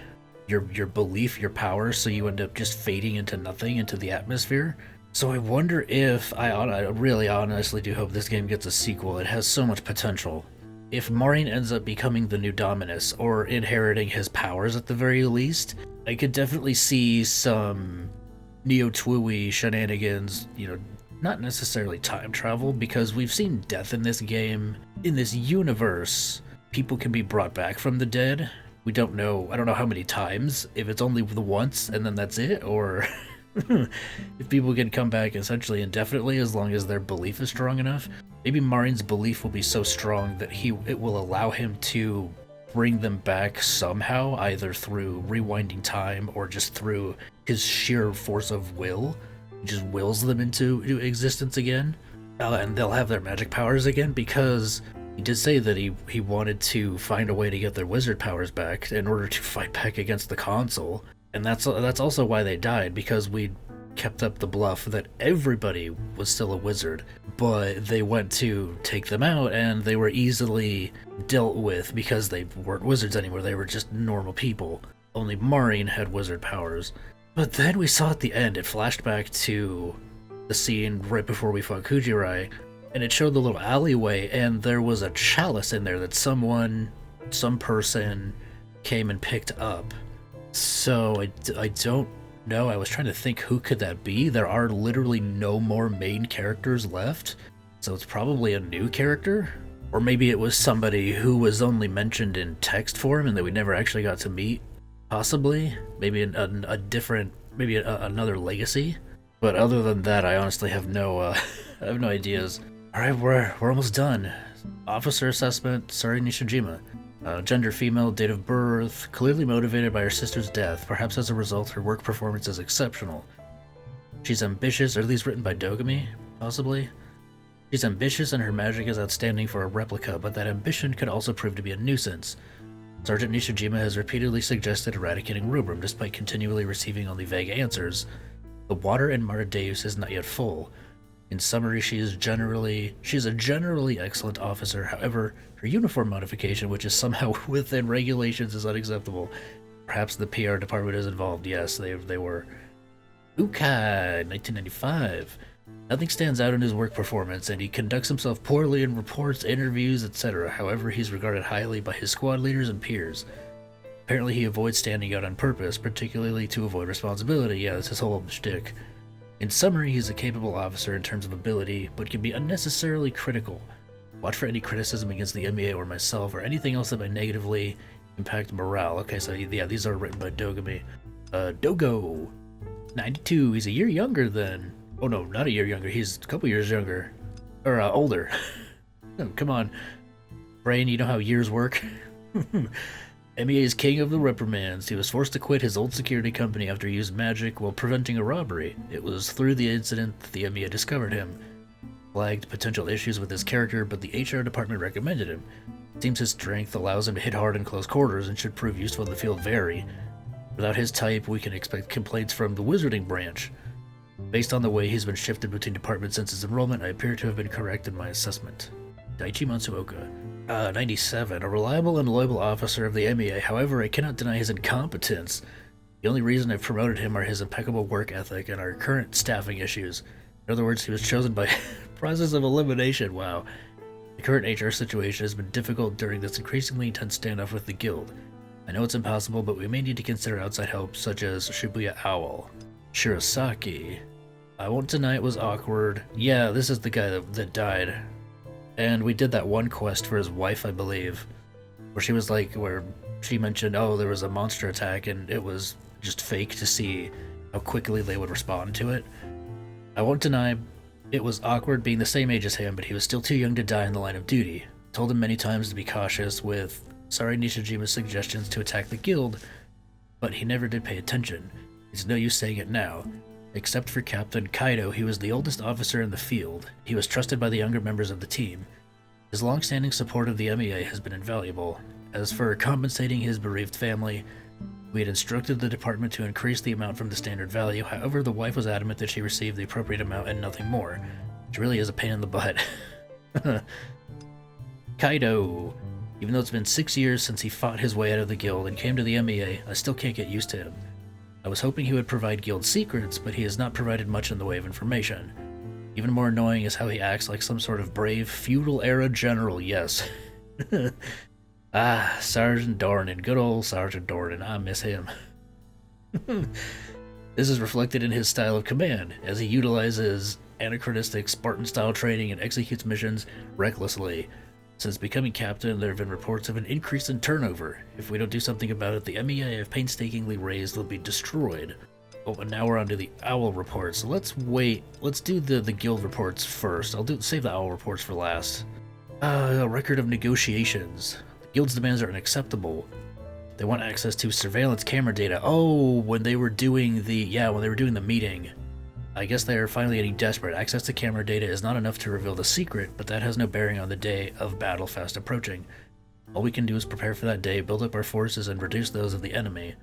your belief, your power, so you end up just fading into nothing, into the atmosphere. So I wonder if, I really honestly do hope this game gets a sequel. It has so much potential. If Marine ends up becoming the new Dominus, or inheriting his powers at the very least, I could definitely see some Neo-Twooey shenanigans, you know, not necessarily time travel, because we've seen death in this game. In this universe, people can be brought back from the dead. I don't know how many times, if it's only the once and then that's it, or if people can come back essentially indefinitely as long as their belief is strong enough. Maybe Marine's belief will be so strong that it will allow him to bring them back somehow, either through rewinding time or just through his sheer force of will. He just wills them into existence again, and they'll have their magic powers again, because he did say that he wanted to find a way to get their wizard powers back in order to fight back against the console. And that's also why they died, because we kept up the bluff that everybody was still a wizard, but they went to take them out and they were easily dealt with because they weren't wizards anymore. They were just normal people. Only Marine had wizard powers. But then we saw at the end, it flashed back to the scene right before we fought Kujirai, and it showed the little alleyway, and there was a chalice in there that some person came and picked up. So I don't know. I was trying to think, who could that be? There are literally no more main characters left, so it's probably a new character? Or maybe it was somebody who was only mentioned in text form and that we never actually got to meet. Possibly. Maybe another legacy. But other than that, I honestly have no ideas. Alright, we're almost done. Officer assessment, Sari Nishijima. Gender female, date of birth, clearly motivated by her sister's death. Perhaps as a result, her work performance is exceptional. She's ambitious, or at least written by Dogami, possibly. She's ambitious and her magic is outstanding for a replica, but that ambition could also prove to be a nuisance. Sergeant Nishijima has repeatedly suggested eradicating Rubrum, despite continually receiving only vague answers. The water in Mardeus is not yet full. In summary, she is a generally excellent officer. However, her uniform modification, which is somehow within regulations, is unacceptable. Perhaps the PR department is involved. Yes, they were. Ukai, 1995. Nothing stands out in his work performance, and he conducts himself poorly in reports, interviews, etc. However, he's regarded highly by his squad leaders and peers. Apparently, he avoids standing out on purpose, particularly to avoid responsibility. Yeah, that's his whole shtick. In summary, he's a capable officer in terms of ability, but can be unnecessarily critical. Watch for any criticism against the MEA or myself, or anything else that might negatively impact morale. Okay, so yeah, these are written by Dogami. Dogo, 92. He's a year younger than... Oh no, not a year younger. He's a couple years younger. Or older. Oh, come on. Brain, you know how years work? MEA is king of the reprimands. He was forced to quit his old security company after he used magic while preventing a robbery. It was through the incident that the MEA discovered him. Flagged potential issues with his character, but the HR department recommended him. It seems his strength allows him to hit hard in close quarters and should prove useful in the field very. Without his type, we can expect complaints from the wizarding branch. Based on the way he's been shifted between departments since his enrollment, I appear to have been correct in my assessment. Daichi Matsuoka. 97. A reliable and loyal officer of the MEA, however, I cannot deny his incompetence. The only reason I've promoted him are his impeccable work ethic and our current staffing issues. In other words, he was chosen by process of elimination. Wow. The current HR situation has been difficult during this increasingly intense standoff with the guild. I know it's impossible, but we may need to consider outside help, such as Shibuya Owl. Shirasaki. I won't deny it was awkward. Yeah, this is the guy that died. And we did that one quest for his wife, I believe, where she was like, where she mentioned, oh, there was a monster attack, and it was just fake to see how quickly they would respond to it. I won't deny it was awkward being the same age as him, but he was still too young to die in the line of duty. Told him many times to be cautious with Sari Nishijima's suggestions to attack the guild, but he never did pay attention. It's no use saying it now. Except for Captain Kaido, he was the oldest officer in the field. He was trusted by the younger members of the team. His long-standing support of the MEA has been invaluable. As for compensating his bereaved family, we had instructed the department to increase the amount from the standard value. However, the wife was adamant that she receive the appropriate amount and nothing more. Which really is a pain in the butt. Kaido. Even though it's been 6 years since he fought his way out of the guild and came to the MEA, I still can't get used to him. I was hoping he would provide guild secrets, but he has not provided much in the way of information. Even more annoying is how he acts like some sort of brave, feudal-era general, yes. Sergeant Dornan, good old Sergeant Dornan, I miss him. This is reflected in his style of command, as he utilizes anachronistic Spartan-style training and executes missions recklessly. Since becoming captain, there have been reports of an increase in turnover. If we don't do something about it, the MEA I've painstakingly raised will be destroyed. Oh, and now we're on to the OWL reports. So let's wait. Let's do the guild reports first. Save the OWL reports for last. A record of negotiations. The guild's demands are unacceptable. They want access to surveillance camera data. Oh, when they were doing the meeting. I guess they are finally getting desperate. Access to camera data is not enough to reveal the secret, but that has no bearing on the day of battle fast approaching. All we can do is prepare for that day, build up our forces, and reduce those of the enemy.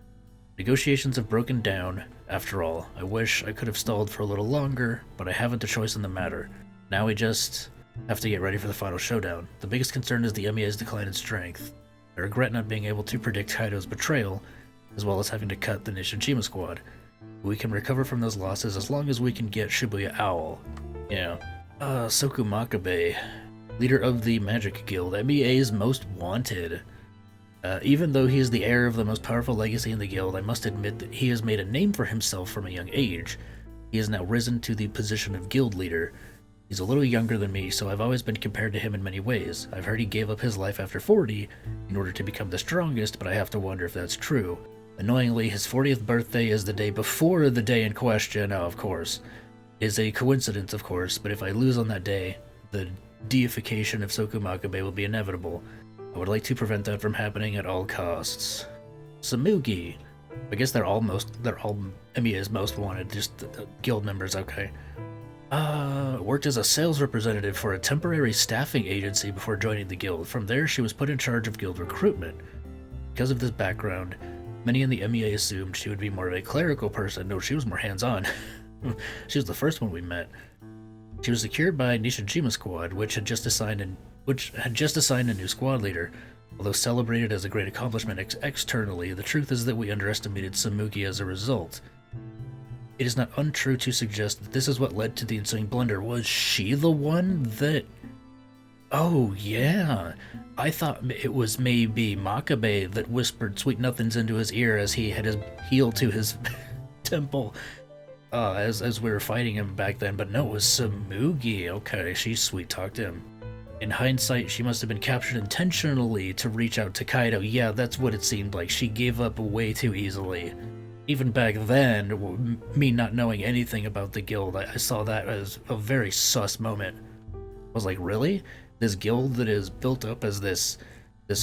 Negotiations have broken down, after all. I wish I could have stalled for a little longer, but I haven't a choice in the matter. Now we just have to get ready for the final showdown. The biggest concern is the MEA's decline in strength. I regret not being able to predict Kaido's betrayal, as well as having to cut the Nishijima squad. We can recover from those losses as long as we can get Shibuya Owl. Yeah. Soku Makabe, leader of the Magic Guild, MEA's most wanted. Even though he is the heir of the most powerful legacy in the guild, I must admit that he has made a name for himself from a young age. He has now risen to the position of guild leader. He's a little younger than me, so I've always been compared to him in many ways. I've heard he gave up his life after 40 in order to become the strongest, but I have to wonder if that's true. Annoyingly, his 40th birthday is the day before the day in question. Now, of course, is a coincidence, of course, but if I lose on that day, the deification of Soku Makabe will be inevitable. I would like to prevent that from happening at all costs. Samugi. I guess they're all MEA's most wanted, just guild members, okay. Worked as a sales representative for a temporary staffing agency before joining the guild. From there, she was put in charge of guild recruitment. Because of this background, many in the MEA assumed she would be more of a clerical person. No, she was more hands-on. She was the first one we met. She was secured by Nishijima's squad, which had just assigned a new squad leader. Although celebrated as a great accomplishment externally, the truth is that we underestimated Samugi as a result. It is not untrue to suggest that this is what led to the ensuing blunder. Was she the one that... Oh, yeah. I thought it was maybe Makabe that whispered sweet nothings into his ear as he had his heel to his temple as we were fighting him back then. But no, it was Samugi. Okay, she sweet-talked him. In hindsight, she must have been captured intentionally to reach out to Kaido. Yeah, that's what it seemed like. She gave up way too easily. Even back then, me not knowing anything about the guild, I saw that as a very sus moment. I was like, really? This guild that is built up as this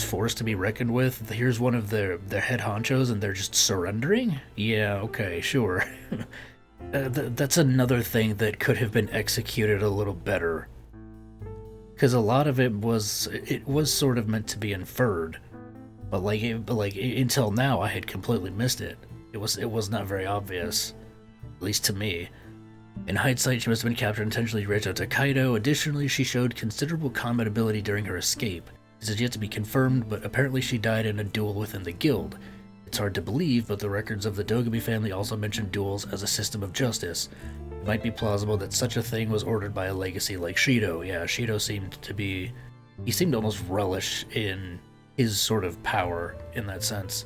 force to be reckoned with, here's one of their head honchos and they're just surrendering? Yeah, okay, sure. That's another thing that could have been executed a little better. Because a lot of it was sort of meant to be inferred, but like until now I had completely missed it. It was not very obvious, at least to me. In hindsight, she must have been captured and intentionally reached out to Kaido. Additionally, she showed considerable combat ability during her escape. This is yet to be confirmed, but apparently she died in a duel within the guild. It's hard to believe, but the records of the Dogami family also mention duels as a system of justice. It might be plausible that such a thing was ordered by a legacy like Shido. Yeah, Shido seemed to almost relish in his sort of power in that sense.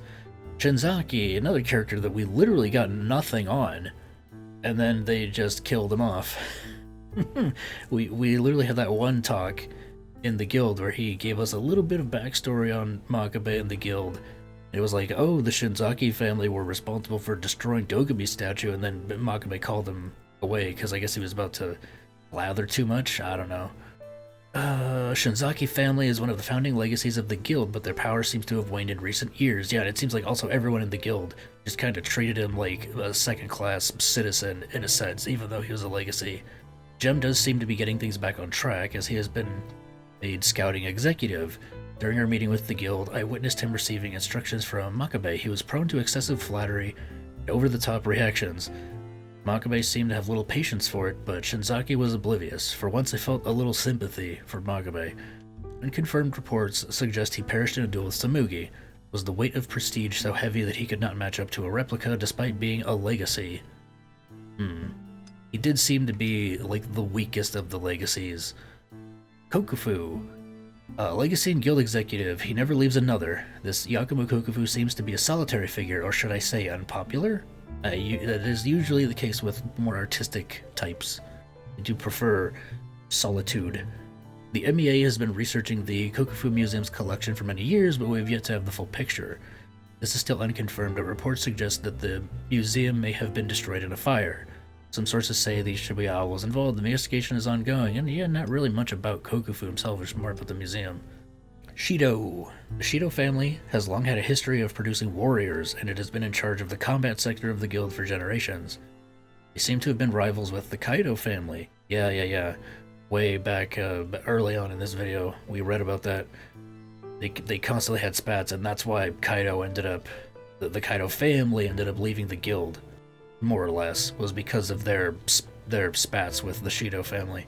Shinzaki, another character that we literally got nothing on, and then they just killed him off. we literally had that one talk in the guild where he gave us a little bit of backstory on Makabe and the guild. It was like, oh, the Shinzaki family were responsible for destroying Dogami's statue, and then Makabe called them away because I guess he was about to lather too much. I don't know. Shinzaki family is one of the founding legacies of the guild, but their power seems to have waned in recent years. Yeah, and it seems like also everyone in the guild just kind of treated him like a second-class citizen in a sense, even though he was a legacy. Gem does seem to be getting things back on track, as he has been made scouting executive. During our meeting with the guild, I witnessed him receiving instructions from Makabe. He was prone to excessive flattery and over-the-top reactions. Makabe seemed to have little patience for it, but Shinzaki was oblivious. For once I felt a little sympathy for Makabe. Unconfirmed reports suggest he perished in a duel with Samugi. Was the weight of prestige so heavy that he could not match up to a replica despite being a legacy? He did seem to be like the weakest of the legacies. Kokufu. Legacy and guild executive, he never leaves another. This Yakumo Kokufu seems to be a solitary figure, or should I say unpopular? That is usually the case with more artistic types. They do prefer solitude. The MEA has been researching the Kokufu Museum's collection for many years, but we have yet to have the full picture. This is still unconfirmed, but reports suggest that the museum may have been destroyed in a fire. Some sources say the Shibuya was involved. The investigation is ongoing, and yeah, not really much about Kokufu himself, it's more about the museum. Shido. The Shido family has long had a history of producing warriors, and it has been in charge of the combat sector of the guild for generations. They seem to have been rivals with the Kaido family. Yeah. Way back early on in this video, we read about that. They constantly had spats, and that's why Kaido ended up... The Kaido family ended up leaving the guild, more or less, was because of their spats with the Shido family.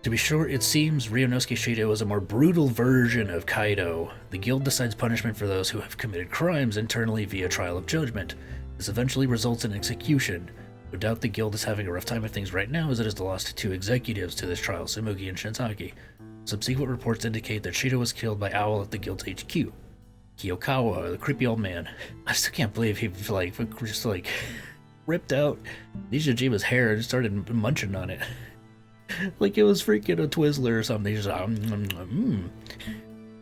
To be sure, it seems Ryunosuke Shido is a more brutal version of Kaido. The guild decides punishment for those who have committed crimes internally via trial of judgment. This eventually results in execution. No doubt the guild is having a rough time of things right now, as it has lost two executives to this trial, Samugi and Shinzaki. Subsequent reports indicate that Shido was killed by Owl at the guild's HQ. Kiyokawa, the creepy old man. I still can't believe he just ripped out Nishijima's hair and started munching on it. Like it was freaking a Twizzler or something. He's just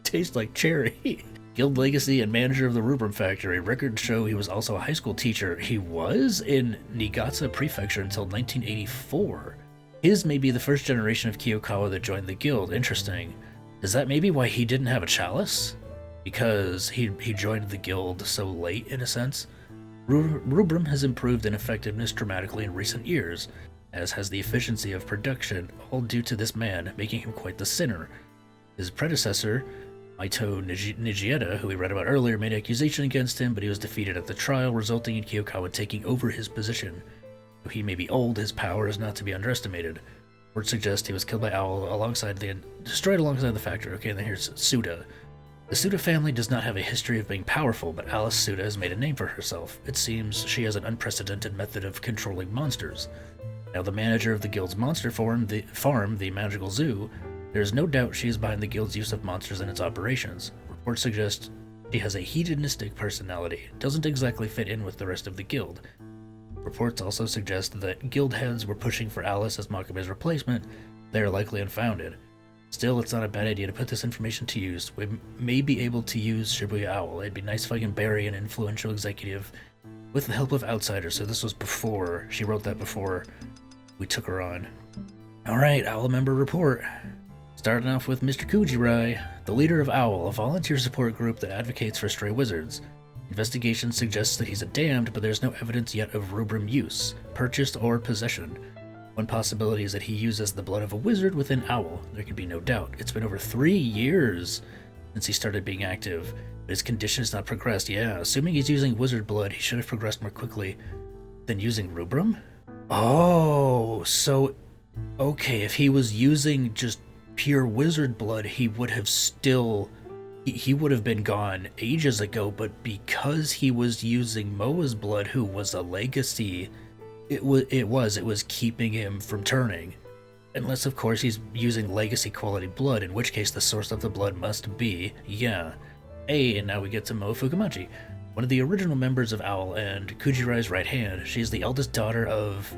tastes like cherry. Guild legacy and manager of the Rubrum Factory. Records show he was also a high school teacher. He was in Niigata Prefecture until 1984. His may be the first generation of Kiyokawa that joined the guild. Interesting. Is that maybe why he didn't have a chalice? Because he joined the guild so late, in a sense? Rubrum has improved in effectiveness dramatically in recent years, as has the efficiency of production, all due to this man, making him quite the sinner. His predecessor, Maito Nijieta, who we read about earlier, made accusation against him, but he was defeated at the trial, resulting in Kiyokawa taking over his position. Though he may be old, his power is not to be underestimated. Reports suggest he was killed by Owl destroyed alongside the factory. Okay, and then here's Suda. The Suda family does not have a history of being powerful, but Alice Suda has made a name for herself. It seems she has an unprecedented method of controlling monsters. Now the manager of the guild's monster farm, the Magical Zoo, there is no doubt she is behind the guild's use of monsters in its operations. Reports suggest she has a hedonistic personality, doesn't exactly fit in with the rest of the guild. Reports also suggest that guild heads were pushing for Alice as Makabe's replacement. They are likely unfounded. Still, it's not a bad idea to put this information to use. We may be able to use Shibuya Owl. It'd be nice if I can bury an influential executive with the help of outsiders. So this was before, she wrote that before we took her on. Alright, Owl member report. Starting off with Mr. Kujirai, the leader of Owl, a volunteer support group that advocates for stray wizards. Investigation suggests that he's a damned, but there's no evidence yet of rubrum use, purchased, or possession. One possibility is that he uses the blood of a wizard within Owl. There can be no doubt. It's been over 3 years since he started being active, but his condition has not progressed. Yeah, assuming he's using wizard blood, he should have progressed more quickly than using rubrum? Oh, so, okay, if he was using just pure wizard blood, he would have still... He would have been gone ages ago, but because he was using Moa's blood, who was a legacy... It was keeping him from turning. Unless, of course, he's using legacy quality blood, in which case the source of the blood must be, yeah. Hey, and now we get to Moa Fukamachi, one of the original members of Owl and Kujirai's right hand. She is the eldest daughter of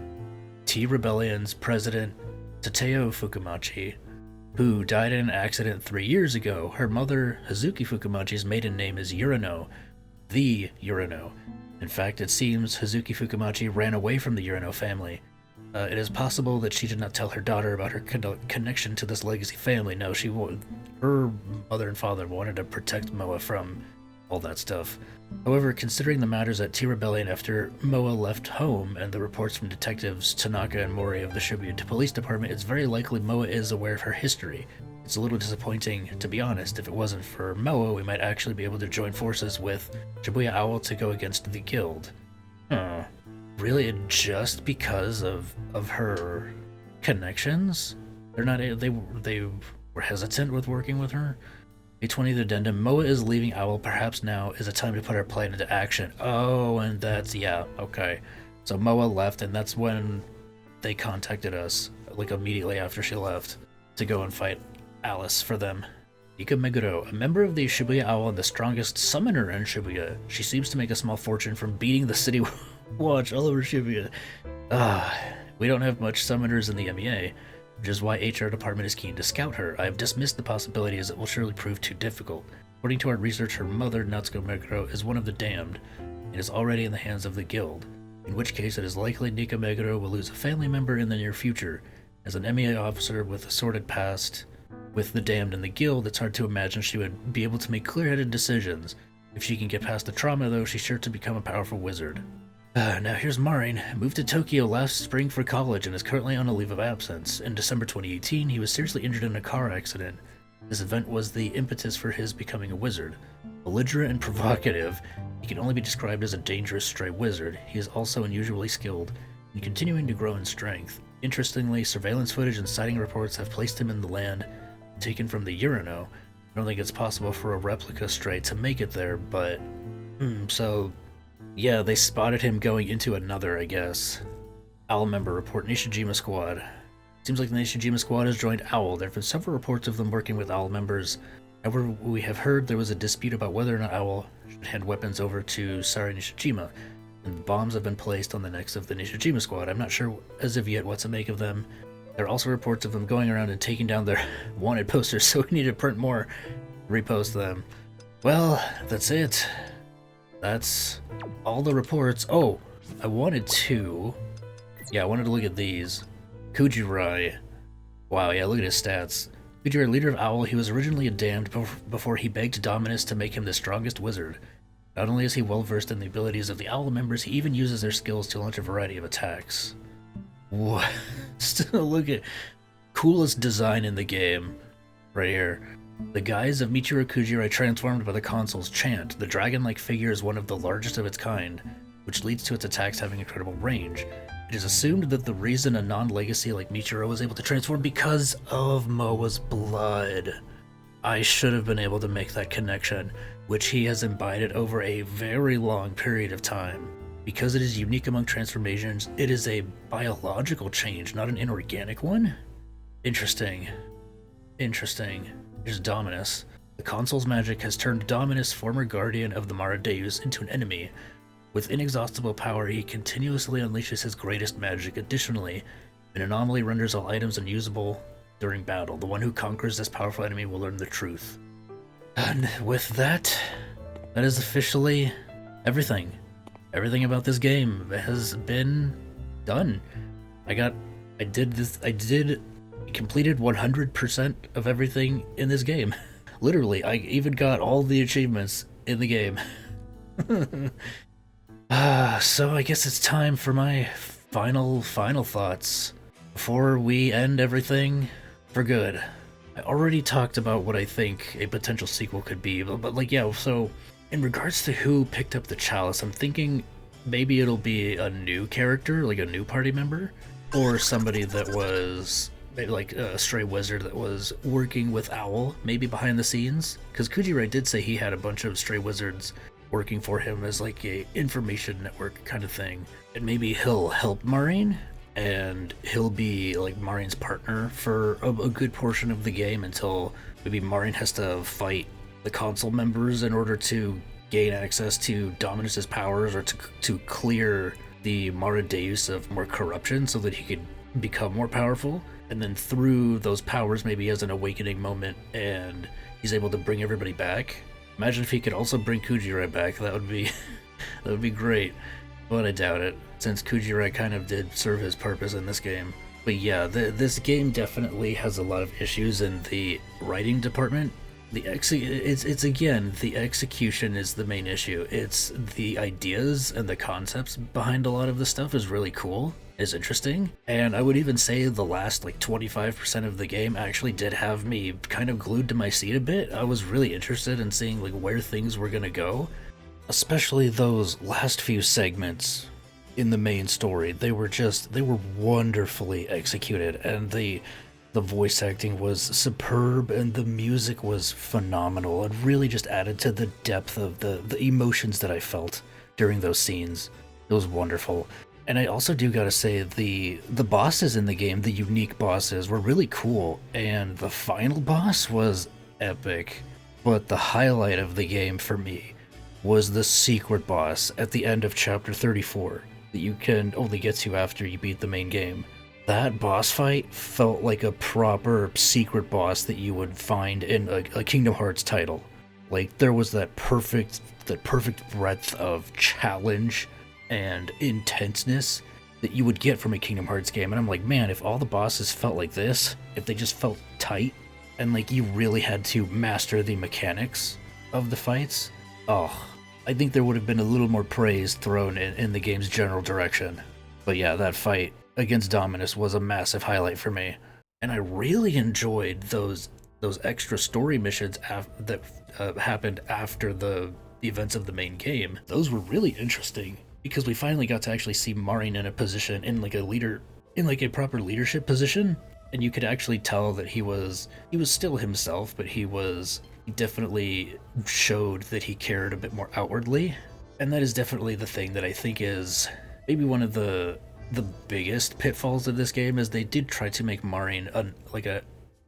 T-Rebellion's president, Tateo Fukamachi, who died in an accident 3 years ago. Her mother, Hazuki Fukamachi's maiden name is Urano, the Urano. In fact, it seems Hazuki Fukamachi ran away from the Urano family. It is possible that she did not tell her daughter about her connection to this legacy family. No, her mother and father wanted to protect Moa from all that stuff. However, considering the matters at T-Rebellion after Moa left home and the reports from detectives Tanaka and Mori of the Shibuya Police Department, it's very likely Moa is aware of her history. It's a little disappointing, to be honest. If it wasn't for Moa, we might actually be able to join forces with Shibuya Owl to go against the guild. Huh. Really? Just because of her connections? They were hesitant with working with her? A 20th addendum, Moa is leaving Owl. Perhaps now is a time to put our plan into action. Oh, and that's, yeah, okay. So Moa left, and that's when they contacted us, like immediately after she left, to go and fight Alice for them. Ika Meguro, a member of the Shibuya Owl and the strongest summoner in Shibuya. She seems to make a small fortune from beating the city watch all over Shibuya. We don't have much summoners in the MEA, which is why HR department is keen to scout her. I have dismissed the possibility as it will surely prove too difficult. According to our research, her mother, Natsuko Meguro, is one of the damned, and is already in the hands of the guild, in which case it is likely Nika Meguro will lose a family member in the near future. As an MEA officer with a sordid past with the damned in the guild, it's hard to imagine she would be able to make clear-headed decisions. If she can get past the trauma, though, she's sure to become a powerful wizard. Now here's Marin. Moved to Tokyo last spring for college and is currently on a leave of absence. In December 2018, he was seriously injured in a car accident. This event was the impetus for his becoming a wizard. Belligerent and provocative, he can only be described as a dangerous stray wizard. He is also unusually skilled and continuing to grow in strength. Interestingly, surveillance footage and sighting reports have placed him in the land taken from the Urano. I don't think it's possible for a replica stray to make it there, but... so... yeah, they spotted him going into another, I guess. Owl member report Nishijima Squad. Seems like the Nishijima Squad has joined Owl. There have been several reports of them working with Owl members. However, we have heard there was a dispute about whether or not Owl should hand weapons over to Sari Nishijima, and bombs have been placed on the necks of the Nishijima Squad. I'm not sure as of yet what to make of them. There are also reports of them going around and taking down their wanted posters, so we need to print more, repost them. Well, that's it. That's all the reports. Oh, I wanted to look at these. Kujirai. Wow, yeah, look at his stats. Kujirai, leader of Owl, he was originally a damned before he begged Dominus to make him the strongest wizard. Not only is he well versed in the abilities of the Owl members, he even uses their skills to launch a variety of attacks. What? Still look at coolest design in the game right here. The guise of Michiru Kujirai transformed by the console's chant. The dragon-like figure is one of the largest of its kind, which leads to its attacks having incredible range. It is assumed that the reason a non-legacy like Michiru was able to transform because of Moa's blood. I should have been able to make that connection, which he has imbibed over a very long period of time. Because it is unique among transformations, it is a biological change, not an inorganic one? Interesting. Interesting. Here's Dominus. The console's magic has turned Dominus, former guardian of the Maradeus, into an enemy. With inexhaustible power, he continuously unleashes his greatest magic. Additionally, an anomaly renders all items unusable during battle. The one who conquers this powerful enemy will learn the truth. And with that, that is officially everything. Everything about this game has been done. I completed 100% of everything in this game. Literally, I even got all the achievements in the game. So I guess it's time for my final thoughts before we end everything for good. I already talked about what I think a potential sequel could be, but like, yeah, so in regards to who picked up the chalice, I'm thinking maybe it'll be a new character, like a new party member, or somebody that was maybe like a stray wizard that was working with Owl, maybe behind the scenes, because Kujirai did say he had a bunch of stray wizards working for him as like a information network kind of thing, and maybe he'll help Marine, and he'll be like Marine's partner for a good portion of the game until maybe Marine has to fight the console members in order to gain access to Dominus's powers, or to clear the Maradeus of more corruption so that he could become more powerful. And then through those powers, maybe he has an awakening moment and he's able to bring everybody back. Imagine if he could also bring Kujirai back. That would be that would be great. But I doubt it, since Kujirai kind of did serve his purpose in this game. But yeah, this game definitely has a lot of issues in the writing department. It's again, the execution is the main issue. It's the ideas and the concepts behind a lot of the stuff is really cool, is interesting, and I would even say the last like 25% of the game actually did have me kind of glued to my seat a bit. I was really interested in seeing like where things were gonna go, especially those last few segments in the main story. They were wonderfully executed, and the voice acting was superb, and the music was phenomenal. It really just added to the depth of the emotions that I felt during those scenes. It was wonderful. And I also do gotta say, the bosses in the game, the unique bosses, were really cool, and the final boss was epic. But the highlight of the game for me was the secret boss at the end of chapter 34 that you can only get to after you beat the main game. That boss fight felt like a proper secret boss that you would find in a Kingdom Hearts title. Like, there was that perfect breadth of challenge and intenseness that you would get from a Kingdom Hearts game, and I'm like, man, if all the bosses felt like this, if they just felt tight, and like you really had to master the mechanics of the fights, oh, I think there would have been a little more praise thrown in the game's general direction. But yeah, that fight against Dominus was a massive highlight for me, and I really enjoyed those extra story missions that happened after the events of the main game. Those were really interesting because we finally got to actually see Marin in a position, in like a proper leadership position, and you could actually tell that he was still himself, but he definitely showed that he cared a bit more outwardly. And that is definitely the thing that I think is maybe one of the biggest pitfalls of this game, is they did try to make Marin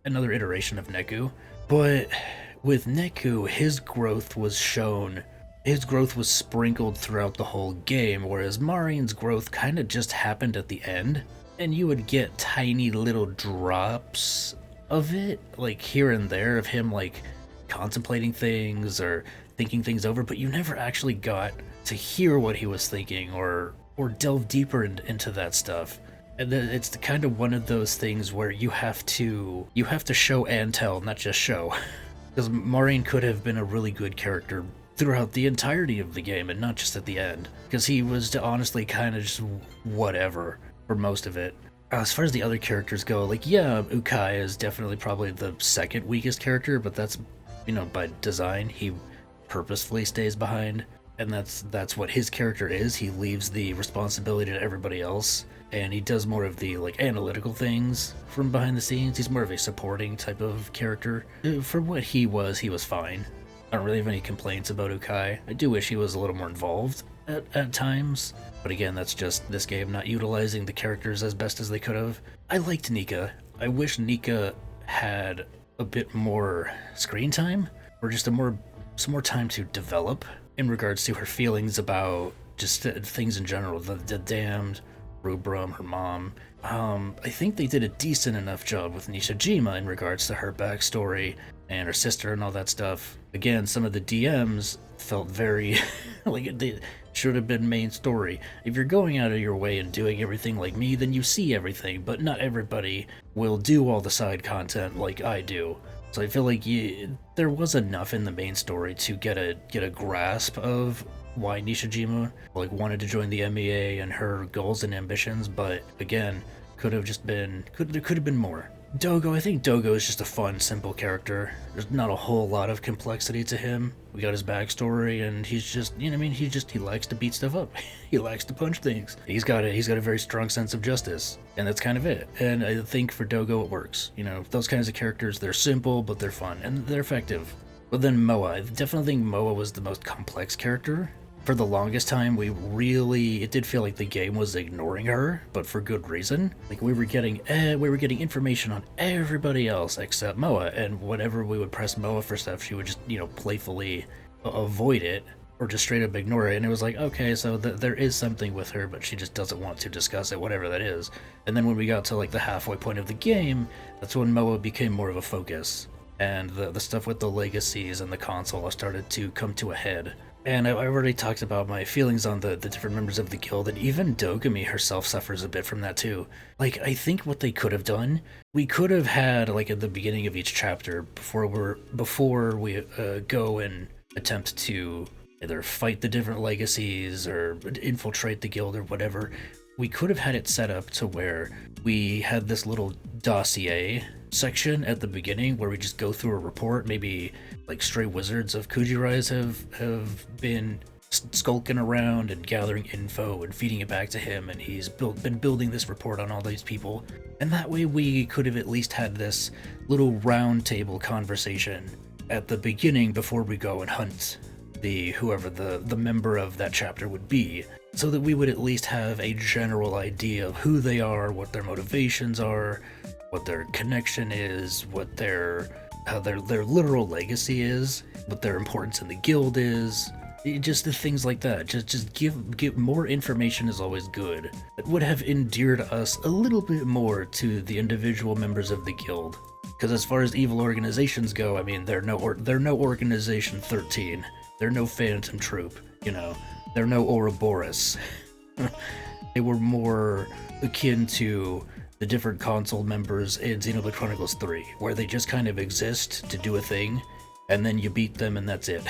another iteration of Neku, but with Neku, his growth was sprinkled throughout the whole game, whereas Marin's growth kind of just happened at the end, and you would get tiny little drops of it, like here and there, of him like contemplating things or thinking things over, but you never actually got to hear what he was thinking or delve deeper into that stuff. And then it's kind of one of those things where you have to show and tell, not just show. Because Maureen could have been a really good character throughout the entirety of the game and not just at the end. Because he was honestly kind of just whatever for most of it. As far as the other characters go, like, yeah, Ukai is definitely probably the second weakest character, but that's, by design. He purposefully stays behind, and that's what his character is. He leaves the responsibility to everybody else, and he does more of the, like, analytical things from behind the scenes. He's more of a supporting type of character. For what he was fine. I don't really have any complaints about Ukai. I do wish he was a little more involved at times, but again, that's just this game not utilizing the characters as best as they could have. I liked Nika. I wish Nika had a bit more screen time, or just some more time to develop in regards to her feelings about just things in general. The damned, Rubrum, her mom. I think they did a decent enough job with Nishijima in regards to her backstory and her sister and all that stuff. Again, some of the DMs felt very like they should have been main story. If you're going out of your way and doing everything like me, then you see everything, but not everybody will do all the side content like I do. So I feel like there was enough in the main story to get a grasp of why Nishijima wanted to join the MEA and her goals and ambitions, but again, there could have been more. Dogo, I think Dogo is just a fun, simple character. There's not a whole lot of complexity to him. We got his backstory, and he's just, he likes to beat stuff up. He likes to punch things. He's got a very strong sense of justice, and that's kind of it. And I think for Dogo it works. Those kinds of characters, they're simple, but they're fun, and they're effective. But then Moa, I definitely think Moa was the most complex character. For the longest time, it did feel like the game was ignoring her, but for good reason. Like, we were getting information on everybody else except Moa, and whenever we would press Moa for stuff, she would just, playfully avoid it, or just straight up ignore it, and it was like, okay, so there is something with her, but she just doesn't want to discuss it, whatever that is. And then when we got to, the halfway point of the game, that's when Moa became more of a focus, and the stuff with the legacies and the console started to come to a head. And I already talked about my feelings on the different members of the guild, and even Dogami herself suffers a bit from that too. I think what they could have done, we could have had, at the beginning of each chapter, before we go and attempt to either fight the different legacies or infiltrate the guild or whatever, we could have had it set up to where we had this little dossier section at the beginning where we just go through a report. Maybe stray wizards of Kujirais have been skulking around and gathering info and feeding it back to him, and he's been building this report on all these people. And that way we could have at least had this little round table conversation at the beginning before we go and hunt whoever the member of that chapter would be, so that we would at least have a general idea of who they are, what their motivations are, what their connection is, what their literal legacy is, what their importance in the guild is. Just the things like that. Just give more information is always good. It would have endeared us a little bit more to the individual members of the guild. Because as far as evil organizations go, I mean, they're no Organization 13. They're no Phantom Troop. They're no Ouroboros. They were more akin to the different console members in Xenoblade Chronicles 3, where they just kind of exist to do a thing, and then you beat them and that's it.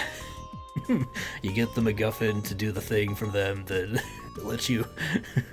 You get the MacGuffin to do the thing for them that lets you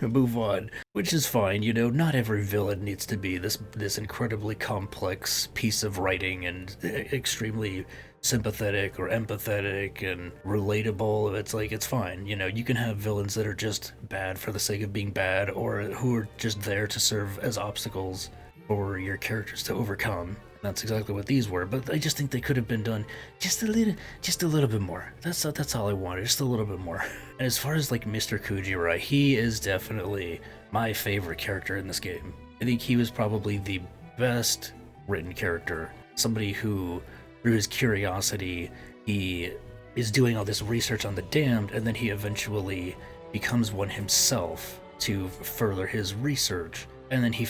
move on, which is fine. Not every villain needs to be this incredibly complex piece of writing and extremely sympathetic or empathetic and relatable. It's fine. You can have villains that are just bad for the sake of being bad, or who are just there to serve as obstacles for your characters to overcome. That's exactly what these were, but I just think they could have been done just a little bit more. That's all I wanted, just a little bit more. And as far as Mr. Kujirai, he is definitely my favorite character in this game. I think he was probably the best written character. Somebody who, through his curiosity, he is doing all this research on the damned, and then he eventually becomes one himself to further his research. And then he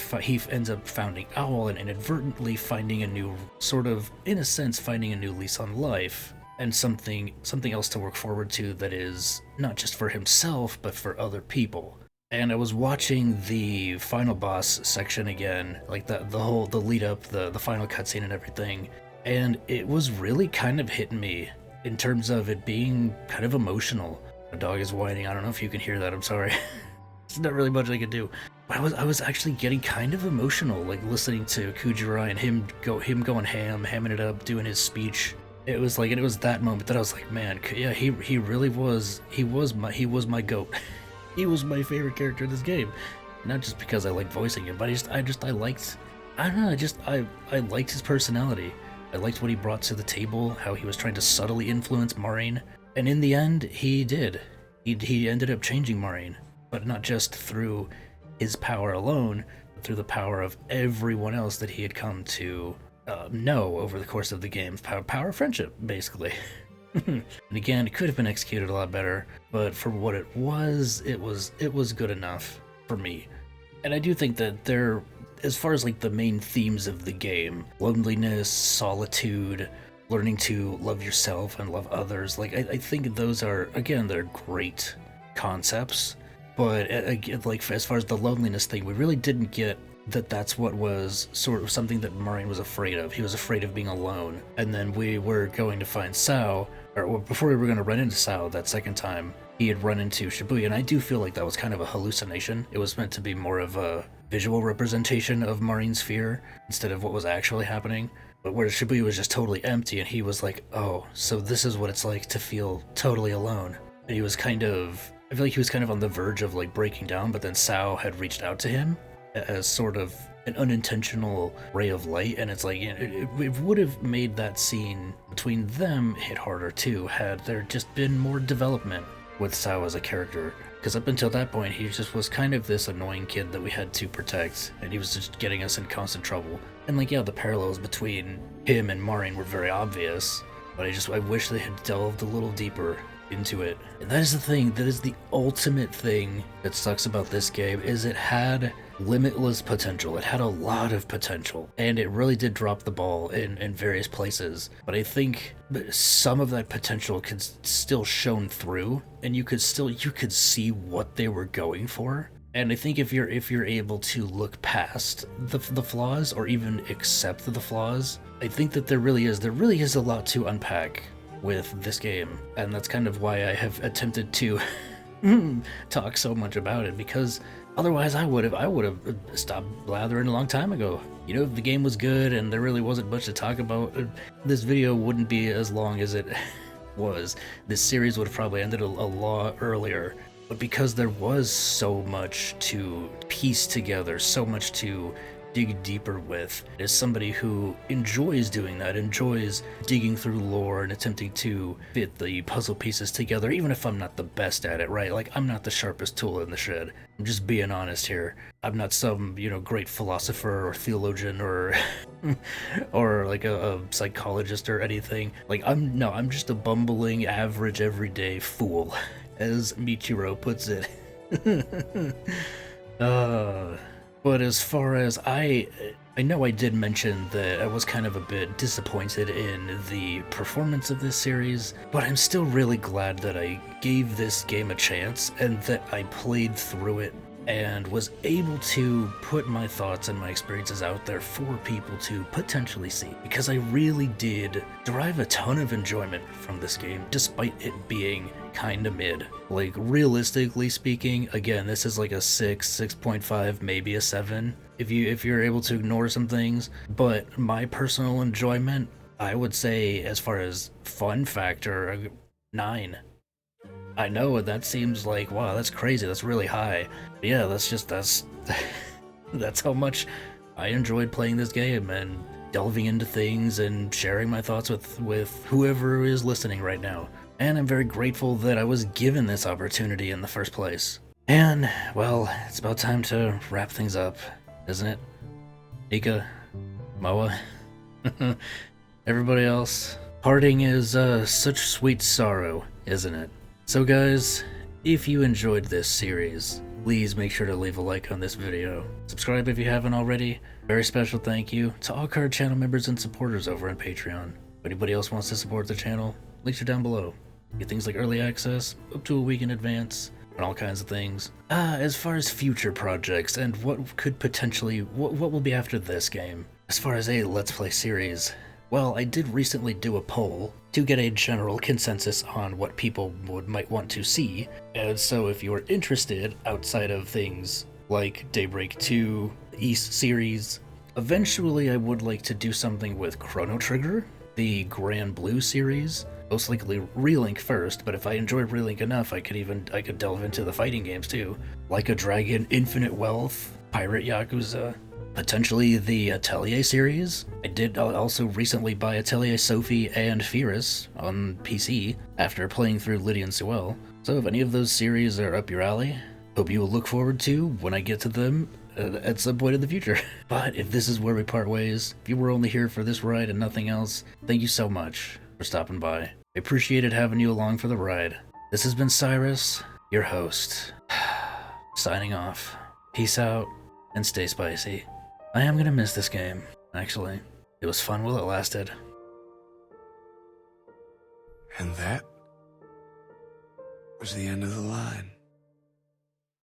ends up founding Owl and inadvertently finding a new, sort of, in a sense, finding a new lease on life, and something else to work forward to that is not just for himself, but for other people. and I was watching the final boss section again, like the lead up, the final cutscene and everything, and it was really kind of hitting me in terms of it being kind of emotional. My dog is whining. I don't know if you can hear that. I'm sorry. There's not really much I could do. But I was actually getting kind of emotional, like listening to Kujirai and him going hamming it up, doing his speech. It was like, and it was that moment that I was like, man, yeah, he really was. He was my goat. He was my favorite character in this game, not just because I liked voicing him, but I liked. I don't know. I liked his personality. I liked what he brought to the table, how he was trying to subtly influence Marine, and in the end, he did. He ended up changing Marine, but not just through his power alone, but through the power of everyone else that he had come to know over the course of the game. Power of friendship, basically. And again, it could have been executed a lot better, but for what it was good enough for me. And I do think that there, as far as like the main themes of the game, loneliness, solitude, learning to love yourself and love others, like I think those are, again, they're great concepts. But like as far as the loneliness thing, we really didn't get that that's what was sort of something that Marine was afraid of. He was afraid of being alone. And then we were going to find Sao, or before we were going to run into Sao that second time, he had run into Shibuya, and I do feel like that was kind of a hallucination. It was meant to be more of a visual representation of Marine's fear instead of what was actually happening. But where Shibuya was just totally empty, and he was like, oh, so this is what it's like to feel totally alone. And he was kind of, I feel like he was kind of on the verge of like breaking down, but then Sao had reached out to him as sort of an unintentional ray of light, and it's like, it would have made that scene between them hit harder too had there just been more development with Sao as a character, because up until that point he just was kind of this annoying kid that we had to protect, and he was just getting us in constant trouble. And like, yeah, the parallels between him and Marin were very obvious, but I wish they had delved a little deeper into it. And that is the thing, that is the ultimate thing that sucks about this game, is it had limitless potential. It had a lot of potential, and it really did drop the ball in various places. But I think some of that potential could still shone through, and you could see what they were going for. And I think if you're able to look past the flaws, or even accept the flaws, I think that there really is a lot to unpack with this game, and that's kind of why I have attempted to talk so much about it, because otherwise I would have stopped blathering a long time ago. You know, if the game was good and there really wasn't much to talk about, this video wouldn't be as long as it was. This series would have probably ended a lot earlier. But because there was so much to piece together, so much to dig deeper with, as somebody who enjoys doing that, enjoys digging through lore and attempting to fit the puzzle pieces together, even if I'm not the best at it, right? Like, I'm not the sharpest tool in the shed. I'm just being honest here. I'm not some, great philosopher or theologian or or like a psychologist or anything. Like, I'm just a bumbling, average, everyday fool, as Michiro puts it. But as far as I know, I did mention that I was kind of a bit disappointed in the performance of this series, but I'm still really glad that I gave this game a chance and that I played through it and was able to put my thoughts and my experiences out there for people to potentially see, because I really did derive a ton of enjoyment from this game, despite it being kinda mid. Like, realistically speaking, again, this is like a 6.5, maybe a 7, if you're able to ignore some things, but my personal enjoyment, I would say, as far as fun factor, a 9. I know that seems like, wow, that's crazy, that's really high. But yeah, that's that's how much I enjoyed playing this game and delving into things and sharing my thoughts with whoever is listening right now. And I'm very grateful that I was given this opportunity in the first place. And, well, it's about time to wrap things up, isn't it? Nika, Moa, everybody else. Parting is such sweet sorrow, isn't it? So guys, if you enjoyed this series, please make sure to leave a like on this video. Subscribe if you haven't already. Very special thank you to all card channel members and supporters over on Patreon. If anybody else wants to support the channel, links are down below. Get things like early access, up to a week in advance, and all kinds of things. As far as future projects and what could potentially, what will be after this game, as far as a Let's Play series, well, I did recently do a poll to get a general consensus on what people might want to see, and so if you're interested outside of things like Daybreak 2, East series, eventually I would like to do something with Chrono Trigger, the Grand Blue series, most likely Relink first, but if I enjoy Relink enough, I could delve into the fighting games too, like a Dragon, Infinite Wealth, Pirate Yakuza, potentially the Atelier series. I did also recently buy Atelier Sophie and Fierce on PC after playing through Lydian Sewell, so if any of those series are up your alley, hope you will look forward to when I get to them at some point in the future. But if this is where we part ways, if you were only here for this ride and nothing else, thank you so much for stopping by. I appreciated having you along for the ride. This has been Cyrus, your host, signing off. Peace out, and stay spicy. I am gonna miss this game, actually. It was fun while it lasted. And that was the end of the line.